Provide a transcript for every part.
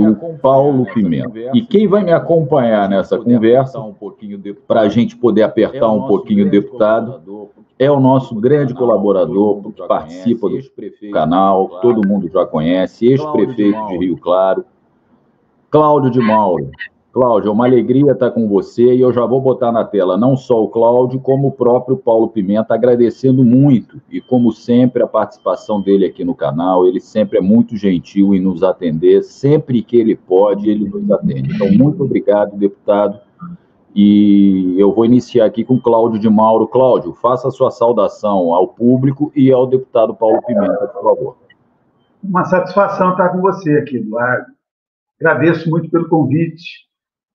Sul, Paulo Pimenta. E quem vai me acompanhar nessa conversa, para a gente poder apertar um pouquinho o deputado, é o nosso grande colaborador, que participa do canal, todo mundo já conhece, ex-prefeito de Rio Claro, Cláudio de Mauro. Cláudio, é uma alegria estar com você e eu já vou botar na tela não só o Cláudio, como o próprio Paulo Pimenta, agradecendo muito e, como sempre, a participação dele aqui no canal. Ele sempre é muito gentil em nos atender, sempre que ele pode, ele nos atende. Então, muito obrigado, deputado. E eu vou iniciar aqui com o Cláudio de Mauro. Cláudio, faça a sua saudação ao público e ao deputado Paulo Pimenta, por favor. Uma satisfação estar com você aqui, Eduardo. Agradeço muito pelo convite.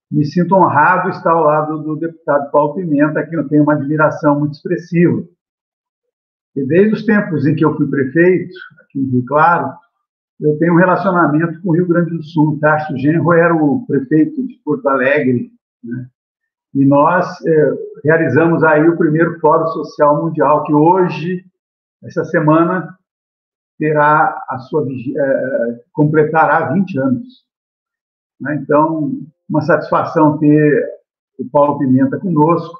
Me sinto honrado estar ao lado do deputado Paulo Pimenta, a quem eu tenho uma admiração muito expressiva. E desde os tempos em que eu fui prefeito, aqui em Rio Claro, eu tenho um relacionamento com o Rio Grande do Sul. O Tarso Genro era o prefeito de Porto Alegre, né? E nós realizamos aí o primeiro Fórum Social Mundial, que hoje, essa semana, terá a sua completará 20 anos. Então, uma satisfação ter o Paulo Pimenta conosco.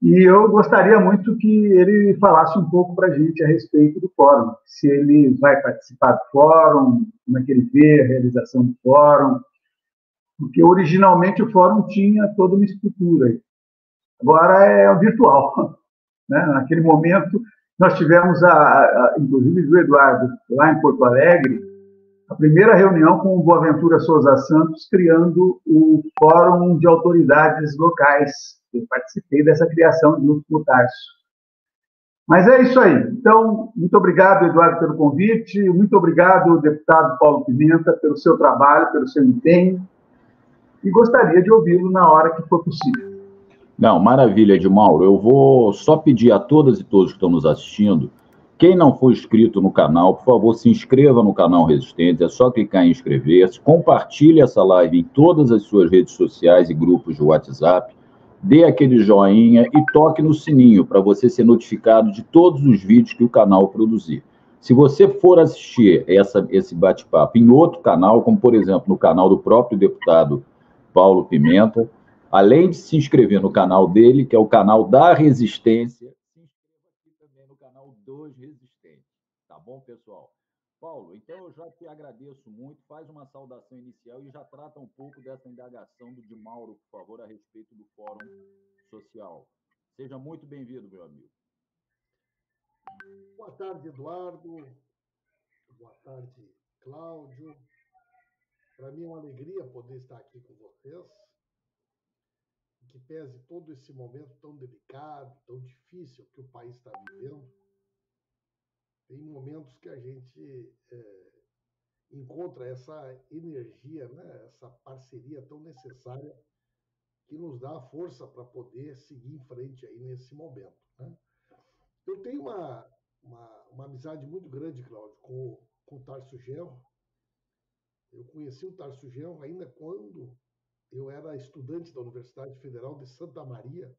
E eu gostaria muito que ele falasse um pouco para a gente a respeito do fórum. Se ele vai participar do fórum, como é que ele vê a realização do fórum. Porque originalmente o fórum tinha toda uma estrutura. Agora é virtual. Né? Naquele momento, nós tivemos, inclusive, o Eduardo, lá em Porto Alegre, a primeira reunião com o Boaventura Souza Santos, criando o Fórum de Autoridades Locais. Eu participei dessa criação junto com o Tarso. Mas é isso aí. Então, muito obrigado, Eduardo, pelo convite. Muito obrigado, deputado Paulo Pimenta, pelo seu trabalho, pelo seu empenho. E gostaria de ouvi-lo na hora que for possível. Não, maravilha, Edmauro. Eu vou só pedir a todas e todos que estão nos assistindo, quem não for inscrito no canal, por favor, se inscreva no canal Resistentes, é só clicar em inscrever-se, compartilhe essa live em todas as suas redes sociais e grupos de WhatsApp, dê aquele joinha e toque no sininho para você ser notificado de todos os vídeos que o canal produzir. Se você for assistir esse bate-papo em outro canal, como por exemplo no canal do próprio deputado Paulo Pimenta, além de se inscrever no canal dele, que é o canal da Resistência, se inscreva aqui também no canal dos Resistentes. Tá bom, pessoal? Paulo, então eu já te agradeço muito, faz uma saudação inicial e já trata um pouco dessa indagação do Mauro, por favor, a respeito do Fórum Social. Seja muito bem-vindo, meu amigo. Boa tarde, Eduardo. Boa tarde, Cláudio. Para mim é uma alegria poder estar aqui com vocês. Que pese todo esse momento tão delicado, tão difícil que o país está vivendo, tem momentos que a gente encontra essa energia, né? Essa parceria tão necessária que nos dá a força para poder seguir em frente aí nesse momento, né? Eu tenho uma amizade muito grande, Cláudio, com o Tarso Genro. Eu conheci o Tarso Genro ainda quando eu era estudante da Universidade Federal de Santa Maria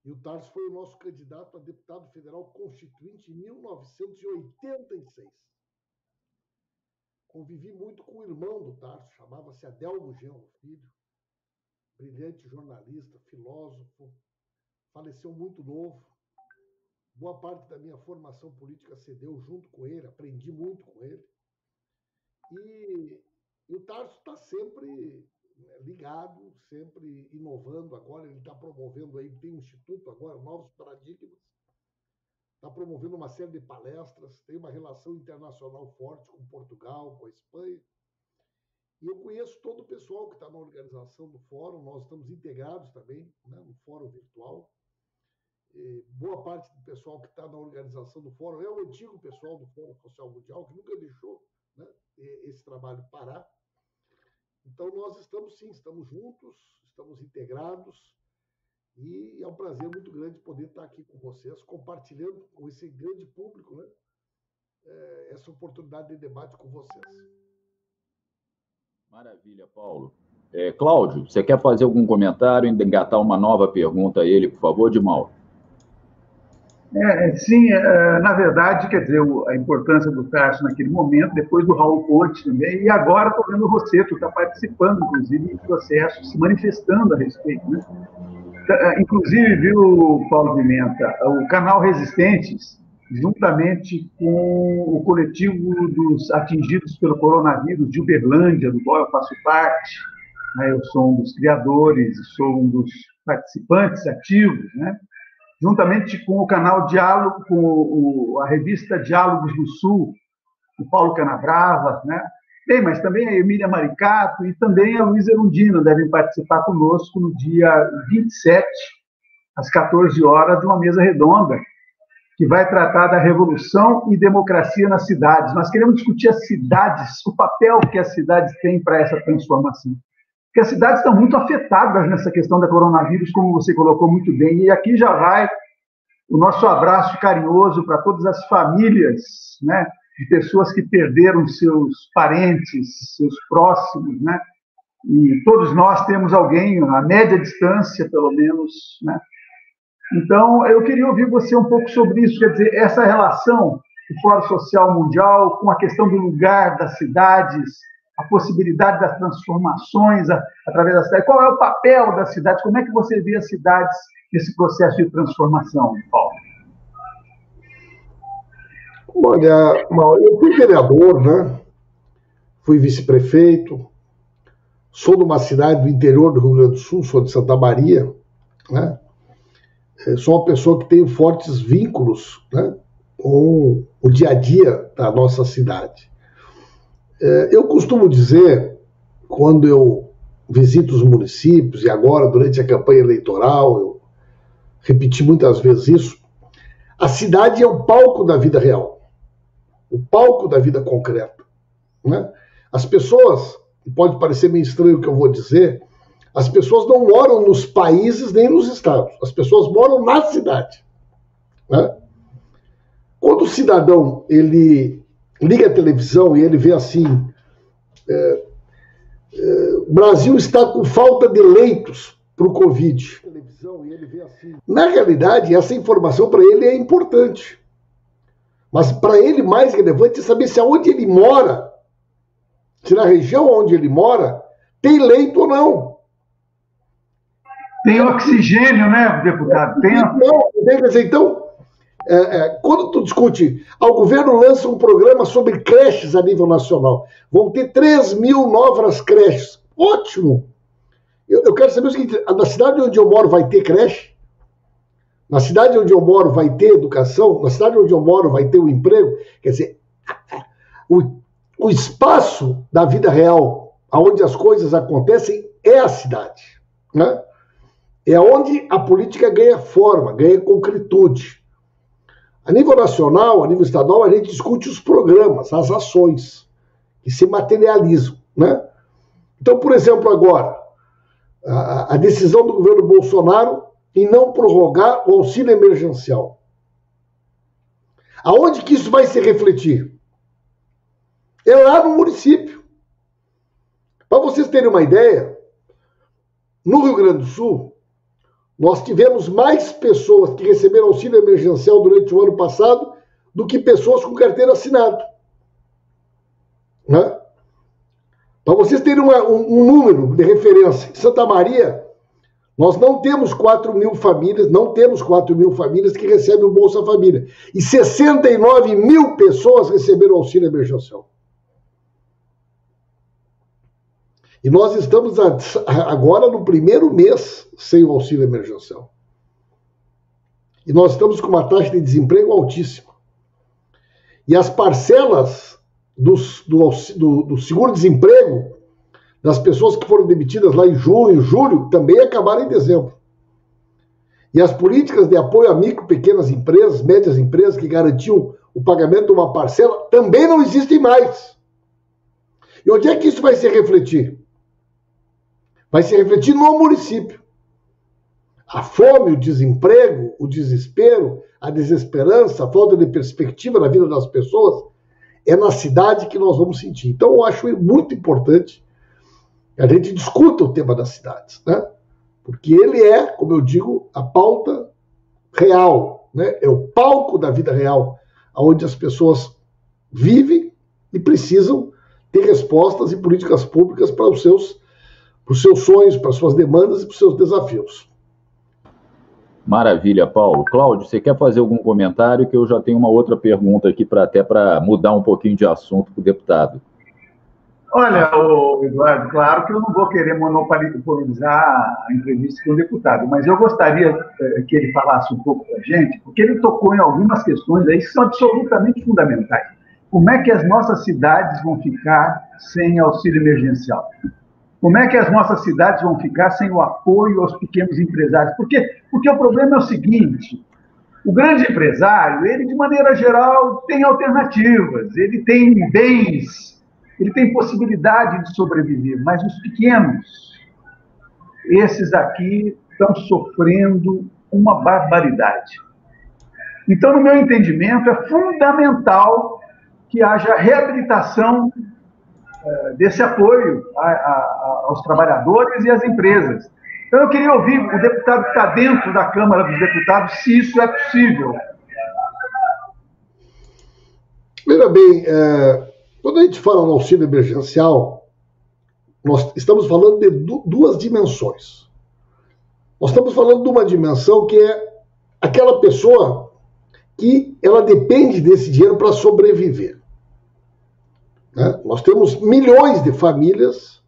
e o Tarso foi o nosso candidato a deputado federal constituinte em 1986. Convivi muito com o irmão do Tarso, chamava-se Adelmo Genro Filho, brilhante jornalista, filósofo, faleceu muito novo. Boa parte da minha formação política se deu junto com ele, aprendi muito com ele. E o Tarso está sempre ligado, sempre inovando. Agora ele está promovendo aí, tem um instituto agora, Novos Paradigmas, está promovendo uma série de palestras, tem uma relação internacional forte com Portugal, com a Espanha. E eu conheço todo o pessoal que está na organização do fórum, nós estamos integrados também, né, no fórum virtual. E boa parte do pessoal que está na organização do fórum é o antigo pessoal do Fórum Social Mundial, que nunca deixou, né, esse trabalho parar. Então, nós estamos, sim, estamos juntos, estamos integrados e é um prazer muito grande poder estar aqui com vocês, compartilhando com esse grande público, né, essa oportunidade de debate com vocês. Maravilha, Paulo. Cláudio, você quer fazer algum comentário, engatar uma nova pergunta a ele, por favor, Edmauro? Sim, na verdade, quer dizer, a importância do Tarso naquele momento, depois do Raul Ponte também, e agora estou vendo o Rosseto está participando, inclusive, em processos, se manifestando a respeito, né? Inclusive, viu, Paulo Pimenta, o canal Resistentes, juntamente com o coletivo dos atingidos pelo coronavírus de Uberlândia, do qual eu faço parte, né? Eu sou um dos criadores, sou um dos participantes ativos, né? Juntamente com o canal Diálogo, com a revista Diálogos do Sul, o Paulo Canabrava, né? Bem, mas também a Emília Maricato e também a Luísa Erundina devem participar conosco no dia 27, às 14 horas, de uma mesa redonda, que vai tratar da revolução e democracia nas cidades. Nós queremos discutir as cidades, o papel que as cidades têm para essa transformação. Porque as cidades estão muito afetadas nessa questão da coronavírus, como você colocou muito bem, e aqui já vai o nosso abraço carinhoso para todas as famílias, né, de pessoas que perderam seus parentes, seus próximos, né? E todos nós temos alguém, a média distância, pelo menos, né? Então, eu queria ouvir você um pouco sobre isso, quer dizer, essa relação do Fórum Social Mundial com a questão do lugar das cidades, a possibilidade das transformações através da cidade. Qual é o papel das cidades? Como é que você vê as cidades nesse processo de transformação, Paulo? Olha, eu fui vereador, né? Fui vice-prefeito, sou de uma cidade do interior do Rio Grande do Sul, sou de Santa Maria, né? Sou uma pessoa que tem fortes vínculos, né, com o dia a dia da nossa cidade. Eu costumo dizer, quando eu visito os municípios, e agora durante a campanha eleitoral, eu repeti muitas vezes isso, a cidade é o palco da vida real, o palco da vida concreta, né? As pessoas, pode parecer meio estranho o que eu vou dizer, as pessoas não moram nos países nem nos estados, as pessoas moram na cidade, né? Quando o cidadão ele liga a televisão e ele vê assim, o Brasil está com falta de leitos para o Covid. Na realidade, essa informação para ele é importante. Mas para ele mais relevante é saber se aonde ele mora, se na região onde ele mora, tem leito ou não. Tem oxigênio, né, deputado? Então, quando tu discute, o governo lança um programa sobre creches a nível nacional. Vão ter 3.000 novas creches. Ótimo! Eu quero saber o seguinte, na cidade onde eu moro vai ter creche? Na cidade onde eu moro vai ter educação? Na cidade onde eu moro vai ter um emprego? Quer dizer, o espaço da vida real, onde as coisas acontecem, é a cidade, né? É onde a política ganha forma, ganha concretude. A nível nacional, a nível estadual, a gente discute os programas, as ações, que se materializam, né? Então, por exemplo, agora, a decisão do governo Bolsonaro em não prorrogar o auxílio emergencial. Aonde que isso vai se refletir? É lá no município. Para vocês terem uma ideia, no Rio Grande do Sul, nós tivemos mais pessoas que receberam auxílio emergencial durante o ano passado do que pessoas com carteira assinada, né? Para vocês terem um número de referência, em Santa Maria, nós não temos 4.000 famílias, não temos 4.000 famílias que recebem o Bolsa Família. E 69.000 pessoas receberam auxílio emergencial. E nós estamos agora no primeiro mês sem o auxílio emergencial. E nós estamos com uma taxa de desemprego altíssima. E as parcelas do seguro-desemprego das pessoas que foram demitidas lá em junho, julho, também acabaram em dezembro. E as políticas de apoio a micro, pequenas empresas, médias empresas, que garantiam o pagamento de uma parcela, também não existem mais. E onde é que isso vai se refletir? Vai se refletir no município. A fome, o desemprego, o desespero, a desesperança, a falta de perspectiva na vida das pessoas, é na cidade que nós vamos sentir. Então, eu acho muito importante que a gente discuta o tema das cidades, né? Porque ele é, como eu digo, a pauta real né? É o palco da vida real, onde as pessoas vivem e precisam ter respostas e políticas públicas para os seus sonhos, para as suas demandas e para os seus desafios. Maravilha, Paulo. Cláudio, você quer fazer algum comentário? Que eu já tenho uma outra pergunta aqui para mudar um pouquinho de assunto para o deputado. Olha, Eduardo, claro que eu não vou querer monopolizar a entrevista com o deputado, mas eu gostaria que ele falasse um pouco para a gente, porque ele tocou em algumas questões aí que são absolutamente fundamentais. Como é que as nossas cidades vão ficar sem auxílio emergencial? Como é que as nossas cidades vão ficar sem o apoio aos pequenos empresários? Porque o problema é o seguinte, o grande empresário, ele de maneira geral tem alternativas, ele tem bens, ele tem possibilidade de sobreviver, mas os pequenos, esses aqui estão sofrendo uma barbaridade. Então, no meu entendimento, é fundamental que haja reabilitação desse apoio aos trabalhadores e às empresas. Então, eu queria ouvir o deputado que está dentro da Câmara dos Deputados, se isso é possível. Veja bem, quando a gente fala no auxílio emergencial, nós estamos falando de duas dimensões. Nós estamos falando de uma dimensão que é aquela pessoa que ela depende desse dinheiro para sobreviver. Né? Nós temos milhões de famílias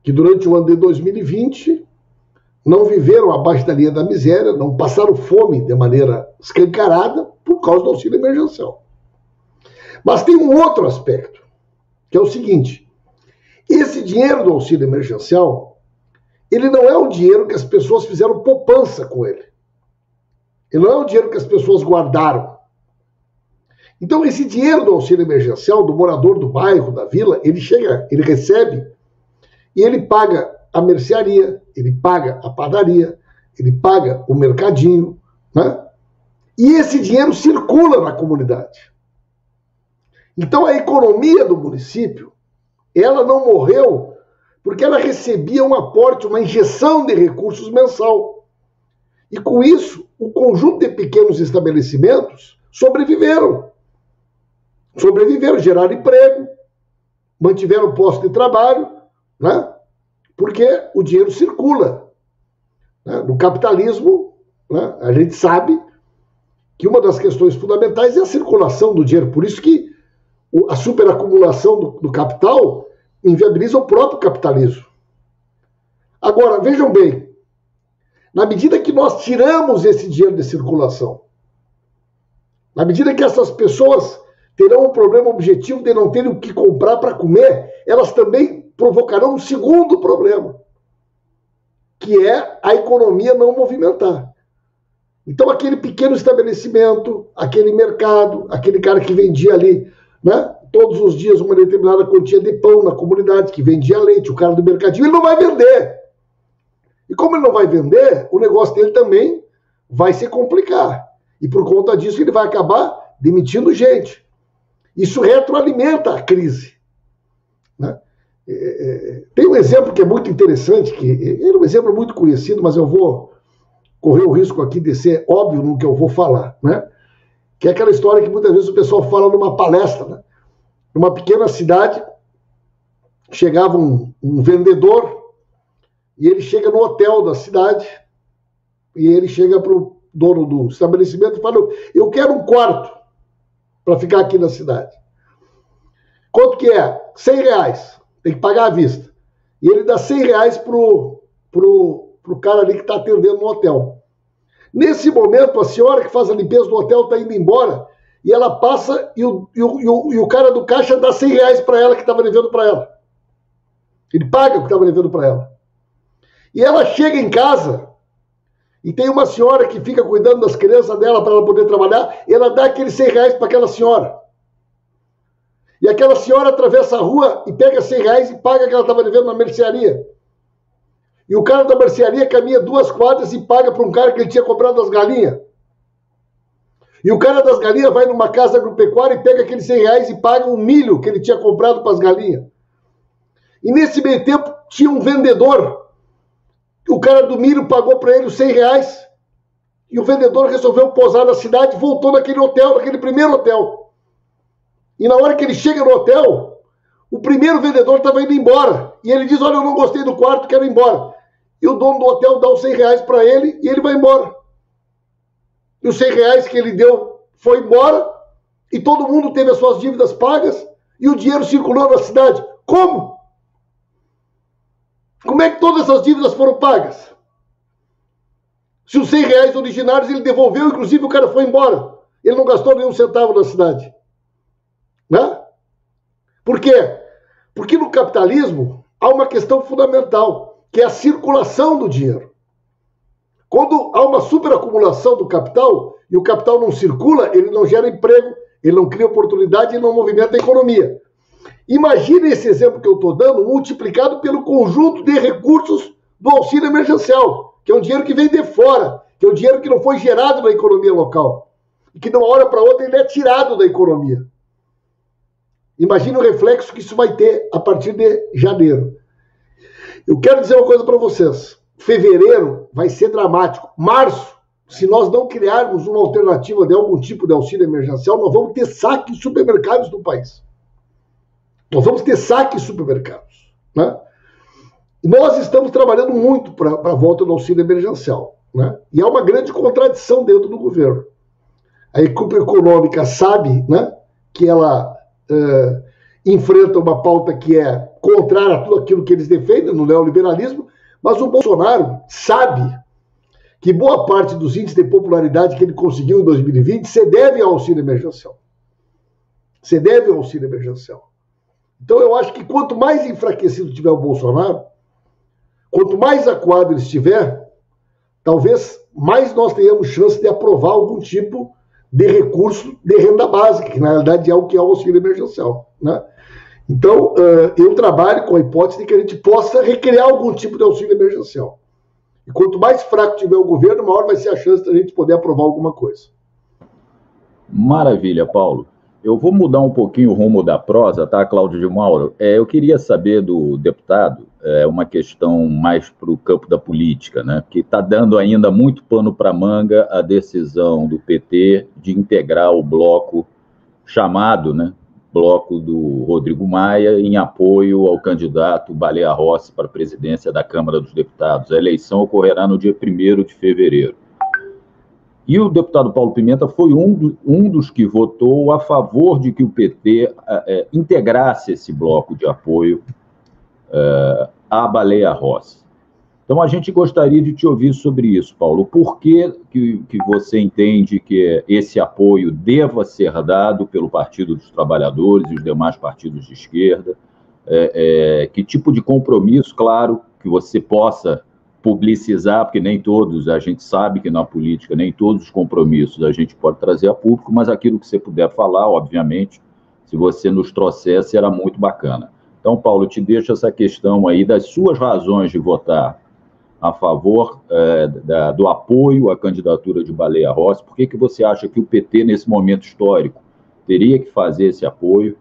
que durante o ano de 2020 não viveram abaixo da linha da miséria, não passaram fome de maneira escancarada por causa do auxílio emergencial. Mas tem um outro aspecto, que é o seguinte: esse dinheiro do auxílio emergencial, ele não é o dinheiro que as pessoas fizeram poupança com ele. Ele não é o dinheiro que as pessoas guardaram. Então, esse dinheiro do auxílio emergencial, do morador do bairro, da vila, ele chega, ele recebe e ele paga a mercearia, ele paga a padaria, ele paga o mercadinho, né? E esse dinheiro circula na comunidade. Então, a economia do município, ela não morreu porque ela recebia um aporte, uma injeção de recursos mensal. E com isso, o conjunto de pequenos estabelecimentos sobreviveram. Geraram emprego, mantiveram posto de trabalho, né? Porque o dinheiro circula. Né? No capitalismo, né, a gente sabe que uma das questões fundamentais é a circulação do dinheiro. Por isso que a superacumulação do capital inviabiliza o próprio capitalismo. Agora, vejam bem, na medida que nós tiramos esse dinheiro de circulação, na medida que essas pessoas terão um problema objetivo de não terem o que comprar para comer, elas também provocarão um segundo problema, que é a economia não movimentar. Então, aquele pequeno estabelecimento, aquele mercado, aquele cara que vendia ali, né, todos os dias uma determinada quantia de pão na comunidade, que vendia leite, o cara do mercadinho, ele não vai vender. E como ele não vai vender, o negócio dele também vai se complicar. E por conta disso ele vai acabar demitindo gente. Isso retroalimenta a crise. Né? Tem um exemplo que é muito interessante, que é um exemplo muito conhecido, mas eu vou correr o risco aqui de ser óbvio no que eu vou falar, né? Que é aquela história que muitas vezes o pessoal fala numa palestra, né? Numa pequena cidade, chegava um vendedor e ele chega no hotel da cidade e ele chega para o dono do estabelecimento e fala: eu quero um quarto para ficar aqui na cidade. Quanto que é? R$100. Tem que pagar à vista. E ele dá R$100 pro cara ali que está atendendo no hotel. Nesse momento, a senhora que faz a limpeza do hotel está indo embora e ela passa e o cara do caixa dá R$100 para ela que estava devendo para ela. Ele paga o que estava devendo para ela. E ela chega em casa e tem uma senhora que fica cuidando das crianças dela para ela poder trabalhar, e ela dá aqueles R$100 para aquela senhora. E aquela senhora atravessa a rua e pega R$100 e paga o que ela estava devendo na mercearia. E o cara da mercearia caminha 2 quadras e paga para um cara que ele tinha comprado as galinhas. E o cara das galinhas vai numa casa agropecuária e pega aqueles R$100 e paga um milho que ele tinha comprado para as galinhas. E nesse meio tempo tinha um vendedor. O cara do milho pagou para ele os R$100 E o vendedor resolveu pousar na cidade e voltou naquele hotel, naquele primeiro hotel. E na hora que ele chega no hotel, o primeiro vendedor estava indo embora. E ele diz, olha, eu não gostei do quarto, quero ir embora. E o dono do hotel dá os R$100 para ele e ele vai embora. E os R$100 que ele deu foi embora e todo mundo teve as suas dívidas pagas e o dinheiro circulou na cidade. Como? Como é que todas essas dívidas foram pagas? Se os R$100 originários ele devolveu, inclusive o cara foi embora. Ele não gastou nenhum centavo na cidade. Né? Por quê? Porque no capitalismo há uma questão fundamental, que é a circulação do dinheiro. Quando há uma superacumulação do capital, e o capital não circula, ele não gera emprego, ele não cria oportunidade, ele não movimenta a economia. Imagine esse exemplo que eu estou dando multiplicado pelo conjunto de recursos do auxílio emergencial, que é um dinheiro que vem de fora, que é um dinheiro que não foi gerado na economia local, e que de uma hora para outra ele é tirado da economia. Imagine o reflexo que isso vai ter a partir de janeiro. Eu quero dizer uma coisa para vocês. Fevereiro vai ser dramático. Março, se nós não criarmos uma alternativa de algum tipo de auxílio emergencial, nós vamos ter saques em supermercados do país. Nós vamos ter saques em supermercados. Né? Nós estamos trabalhando muito para a volta do auxílio emergencial. Né? E há uma grande contradição dentro do governo. A equipe econômica sabe, né, que ela enfrenta uma pauta que é contrária a tudo aquilo que eles defendem no neoliberalismo, mas o Bolsonaro sabe que boa parte dos índices de popularidade que ele conseguiu em 2020 se deve ao auxílio emergencial. Se deve ao auxílio emergencial. Então eu acho que quanto mais enfraquecido tiver o Bolsonaro, quanto mais acuado ele estiver, talvez mais nós tenhamos chance de aprovar algum tipo de recurso de renda básica, que na realidade é o que é o auxílio emergencial. Né? Então, eu trabalho com a hipótese de que a gente possa recriar algum tipo de auxílio emergencial. E quanto mais fraco tiver o governo, maior vai ser a chance de a gente poder aprovar alguma coisa. Maravilha, Paulo. Eu vou mudar um pouquinho o rumo da prosa, tá, Cláudio de Mauro? Eu queria saber do deputado uma questão mais para o campo da política, né? Que está dando ainda muito pano para manga a decisão do PT de integrar o bloco chamado, né, bloco do Rodrigo Maia, em apoio ao candidato Baleia Rossi para a presidência da Câmara dos Deputados. A eleição ocorrerá no dia 1º de fevereiro. E o deputado Paulo Pimenta foi um dos que votou a favor de que o PT integrasse esse bloco de apoio à Baleia Rossi. Então, a gente gostaria de te ouvir sobre isso, Paulo. Por que você entende que esse apoio deva ser dado pelo Partido dos Trabalhadores e os demais partidos de esquerda? Que tipo de compromisso, claro, que você possa publicizar, porque nem todos, a gente sabe que na política nem todos os compromissos a gente pode trazer a público, mas aquilo que você puder falar, obviamente, se você nos trouxer, será muito bacana. Então, Paulo, eu te deixo essa questão aí das suas razões de votar a favor do apoio à candidatura de Baleia Rossi. Por que você acha que o PT, nesse momento histórico, teria que fazer esse apoio?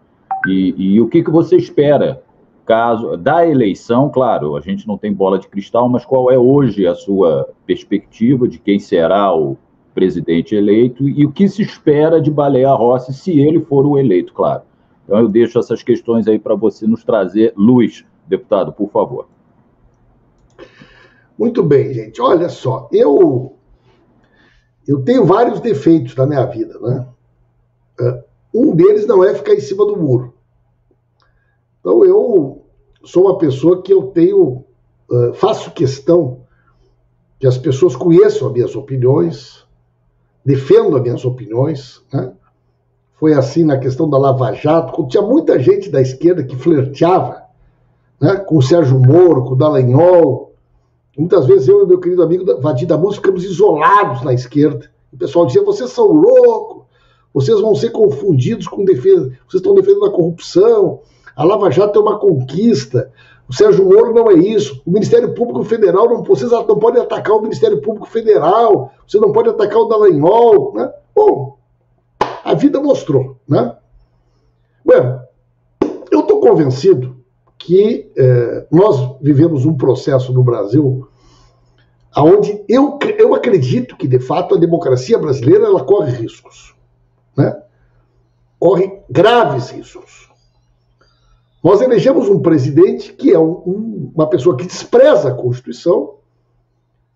E o que você espera caso da eleição? Claro, a gente não tem bola de cristal, mas qual é hoje a sua perspectiva de quem será o presidente eleito e o que se espera de Baleia Rossi se ele for o eleito, claro. Então eu deixo essas questões aí para você nos trazer luz, deputado, por favor. Muito bem, gente. Olha só, eu tenho vários defeitos na minha vida, né? Um deles não é ficar em cima do muro. Então, eu sou uma pessoa que faço questão que as pessoas conheçam as minhas opiniões, defendo as minhas opiniões, né? Foi assim na questão da Lava Jato, quando tinha muita gente da esquerda que flerteava, né, com o Sérgio Moro, com o Dallagnol. Muitas vezes eu e meu querido amigo Vadir Damus ficamos isolados na esquerda. O pessoal dizia, vocês são loucos, vocês vão ser confundidos com defesa, vocês estão defendendo a corrupção, a Lava Jato é uma conquista, o Sérgio Moro não é isso, o Ministério Público Federal, vocês não podem atacar o Ministério Público Federal, você não pode atacar o Dallagnol, né? Bom, a vida mostrou, né? Bueno, eu estou convencido que nós vivemos um processo no Brasil onde eu acredito que, de fato, a democracia brasileira ela corre riscos, né? Corre graves riscos. Nós elegemos um presidente que é uma pessoa que despreza a Constituição,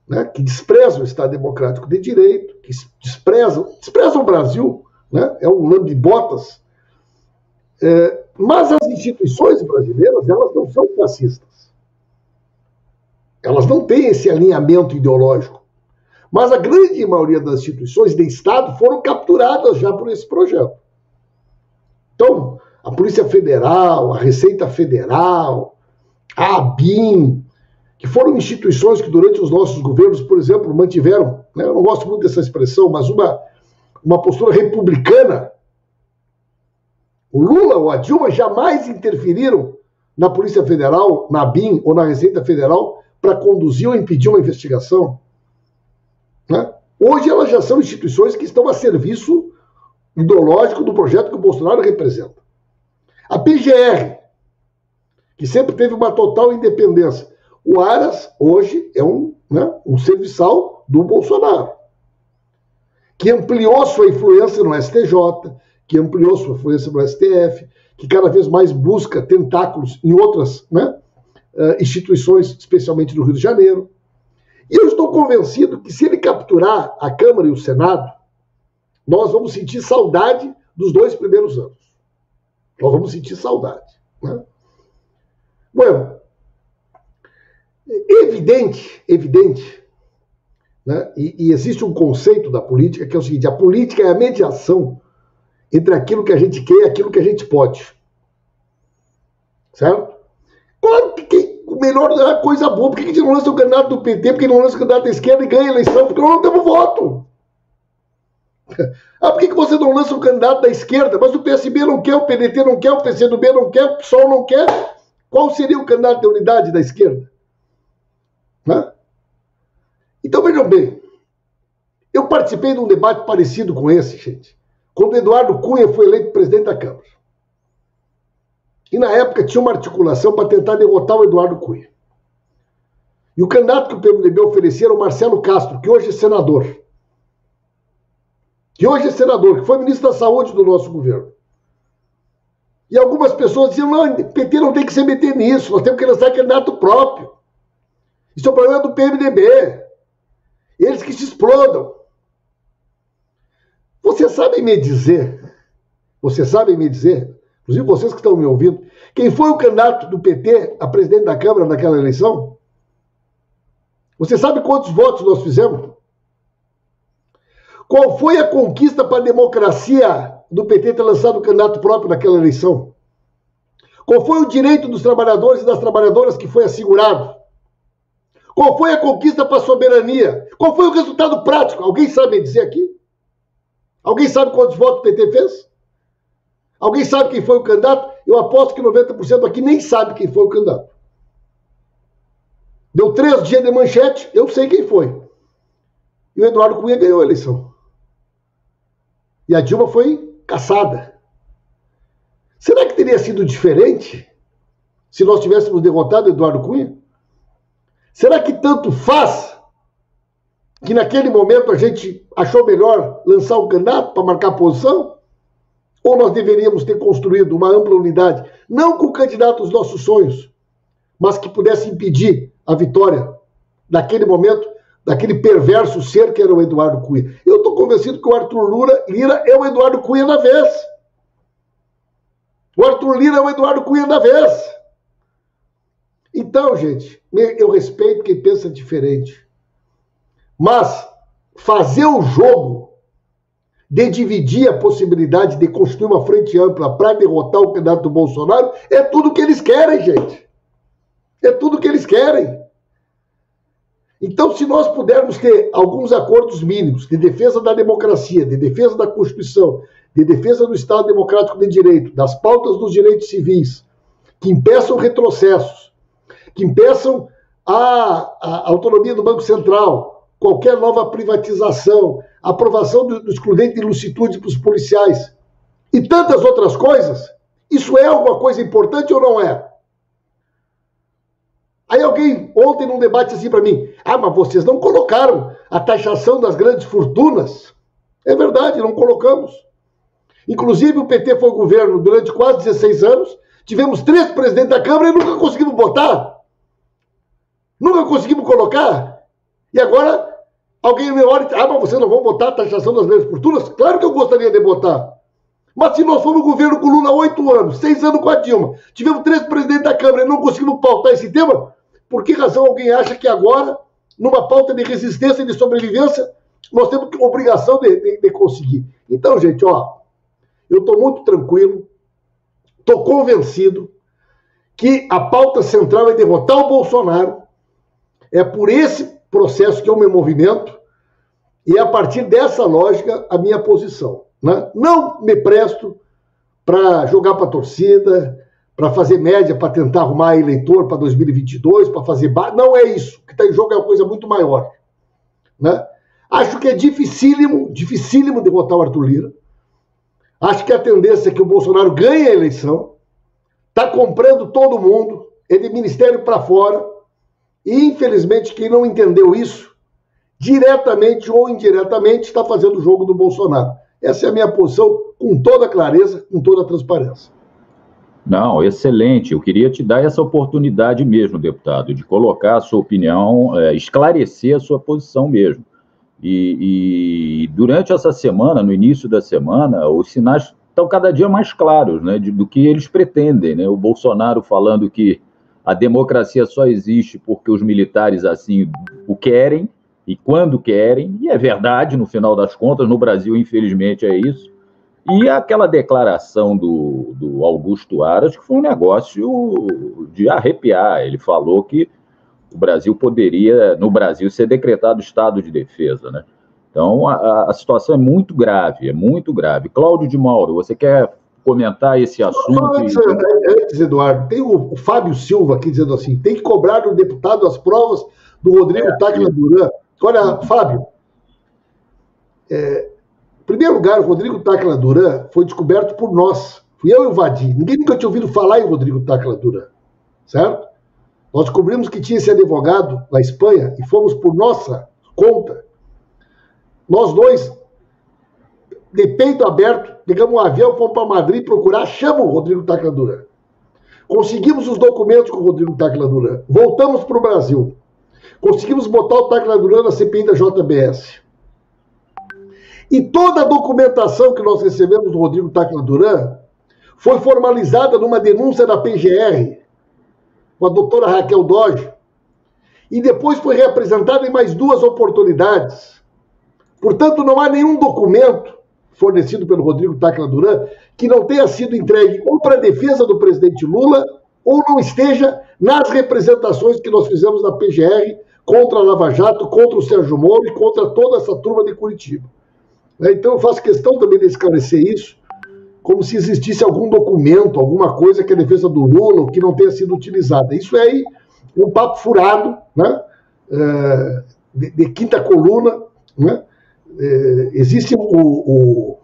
né? Que despreza o Estado Democrático de Direito, que despreza o Brasil, né? É um lambe-botas. Mas as instituições brasileiras, elas não são fascistas. Elas não têm esse alinhamento ideológico. Mas a grande maioria das instituições de Estado foram capturadas já por esse projeto. Então, a Polícia Federal, a Receita Federal, a ABIN, que foram instituições que durante os nossos governos, por exemplo, mantiveram, né, eu não gosto muito dessa expressão, mas uma postura republicana. O Lula ou a Dilma jamais interferiram na Polícia Federal, na ABIN ou na Receita Federal para conduzir ou impedir uma investigação. Né? Hoje elas já são instituições que estão a serviço ideológico do projeto que o Bolsonaro representa. A PGR, que sempre teve uma total independência. O Aras, hoje, é um serviçal do Bolsonaro, que ampliou sua influência no STJ, que ampliou sua influência no STF, que cada vez mais busca tentáculos em outras, né, instituições, especialmente no Rio de Janeiro. E eu estou convencido que se ele capturar a Câmara e o Senado, nós vamos sentir saudade dos 2 primeiros anos. Nós vamos sentir saudade. Né? Bueno, evidente, né? E existe um conceito da política que é o seguinte: a política é a mediação entre aquilo que a gente quer e aquilo que a gente pode. Certo? Claro que o melhor é uma coisa boa. Por que a gente não lança o candidato do PT? Por que não lança o candidato da esquerda e ganha a eleição? Porque nós não temos voto. Por que você não lança o candidato da esquerda? Mas o PSB não quer, o PDT não quer, o PCdoB não quer, o PSOL não quer. Qual seria o candidato da unidade da esquerda? Né? Então, vejam bem, eu participei de um debate parecido com esse, gente, quando Eduardo Cunha foi eleito presidente da Câmara. E na época tinha uma articulação para tentar derrotar o Eduardo Cunha. E o candidato que o PMDB oferecia era o Marcelo Castro, que hoje é senador. Que foi ministro da Saúde do nosso governo. E algumas pessoas diziam: não, o PT não tem que se meter nisso, nós temos que lançar candidato próprio. Isso é o problema do PMDB. Eles que se explodam. Vocês sabem me dizer, inclusive vocês que estão me ouvindo, quem foi o candidato do PT a presidente da Câmara naquela eleição? Você sabe quantos votos nós fizemos? Qual foi a conquista para a democracia do PT ter lançado o candidato próprio naquela eleição? Qual foi o direito dos trabalhadores e das trabalhadoras que foi assegurado? Qual foi a conquista para a soberania? Qual foi o resultado prático? Alguém sabe me dizer aqui? Alguém sabe quantos votos o PT fez? Alguém sabe quem foi o candidato? Eu aposto que 90% aqui nem sabe quem foi o candidato. Deu 3 dias de manchete, eu sei quem foi. E o Eduardo Cunha ganhou a eleição. E a Dilma foi caçada. Será que teria sido diferente se nós tivéssemos derrotado o Eduardo Cunha? Será que tanto faz que naquele momento a gente achou melhor lançar o candidato para marcar posição? Ou nós deveríamos ter construído uma ampla unidade, não com o candidato dos nossos sonhos, mas que pudesse impedir a vitória naquele momento, daquele perverso ser que era o Eduardo Cunha? Eu estou convencido que o Arthur Lira é o Eduardo Cunha da vez. O Arthur Lira é o Eduardo Cunha da vez. Então, gente, eu respeito quem pensa diferente. Mas fazer o jogo de dividir a possibilidade de construir uma frente ampla para derrotar o candidato do Bolsonaro é tudo que eles querem, gente. É tudo que eles querem. Então, se nós pudermos ter alguns acordos mínimos de defesa da democracia, de defesa da Constituição, de defesa do Estado Democrático de Direito, das pautas dos direitos civis, que impeçam retrocessos, que impeçam a autonomia do Banco Central, qualquer nova privatização, aprovação do excludente de ilicitude para os policiais e tantas outras coisas, isso é alguma coisa importante ou não é? Aí alguém ontem num debate assim para mim, mas vocês não colocaram a taxação das grandes fortunas. É verdade, não colocamos. Inclusive o PT foi governo durante quase 16 anos, tivemos 3 presidentes da Câmara e nunca conseguimos botar. Nunca conseguimos colocar. E agora alguém me olha e diz, mas vocês não vão botar a taxação das grandes fortunas? Claro que eu gostaria de botar. Mas se nós fomos governo com o Lula há 8 anos, 6 anos com a Dilma, tivemos 3 presidentes da Câmara e não conseguimos pautar esse tema, por que razão alguém acha que agora, numa pauta de resistência e de sobrevivência, nós temos obrigação de conseguir? Então, gente, eu estou muito tranquilo, estou convencido que a pauta central é derrotar o Bolsonaro. É por esse processo que eu me movimento e é a partir dessa lógica a minha posição. Né? Não me presto para jogar para a torcida, para fazer média, para tentar arrumar eleitor para 2022, para fazer... Não é isso. O que está em jogo é uma coisa muito maior. Né? Acho que é dificílimo derrotar o Arthur Lira. Acho que a tendência é que o Bolsonaro ganhe a eleição, está comprando todo mundo, é de ministério para fora, e infelizmente quem não entendeu isso, diretamente ou indiretamente, está fazendo o jogo do Bolsonaro. Essa é a minha posição, com toda clareza, com toda transparência. Não, excelente. Eu queria te dar essa oportunidade mesmo, deputado, de colocar a sua opinião, esclarecer a sua posição mesmo. E durante essa semana, no início da semana, os sinais estão cada dia mais claros, né, do que eles pretendem, né? O Bolsonaro falando que a democracia só existe porque os militares assim o querem e quando querem, e é verdade, no final das contas, no Brasil, infelizmente, é isso. E aquela declaração do Augusto Aras, que foi um negócio de arrepiar. Ele falou que o Brasil poderia, no Brasil, ser decretado estado de defesa, né? Então, a situação é muito grave, é muito grave. Cláudio de Mauro, você quer comentar esse assunto? Antes, Eduardo, tem o Fábio Silva aqui dizendo assim, tem que cobrar do deputado as provas do Rodrigo Tacla Duran. Olha, Fábio, em primeiro lugar, o Rodrigo Tacla Duran foi descoberto por nós. Fui eu e o Vadir. Ninguém nunca tinha ouvido falar em Rodrigo Tacla Duran, certo? Nós descobrimos que tinha esse advogado na Espanha e fomos por nossa conta. Nós dois, de peito aberto, pegamos um avião, fomos para Madrid procurar, chama o Rodrigo Tacla Duran. Conseguimos os documentos com o Rodrigo Tacla Duran. Voltamos para o Brasil. Conseguimos botar o Tacla Duran na CPI da JBS. E toda a documentação que nós recebemos do Rodrigo Tacla Duran foi formalizada numa denúncia da PGR, com a doutora Raquel Doge, e depois foi reapresentada em mais 2 oportunidades. Portanto, não há nenhum documento fornecido pelo Rodrigo Tacla Duran que não tenha sido entregue ou para a defesa do presidente Lula ou não esteja nas representações que nós fizemos na PGR contra a Lava Jato, contra o Sérgio Moro e contra toda essa turma de Curitiba. Então, eu faço questão também de esclarecer isso, como se existisse algum documento, alguma coisa que a defesa do Lula ou que não tenha sido utilizada. Isso é aí um papo furado, né? De quinta coluna, né? Existe o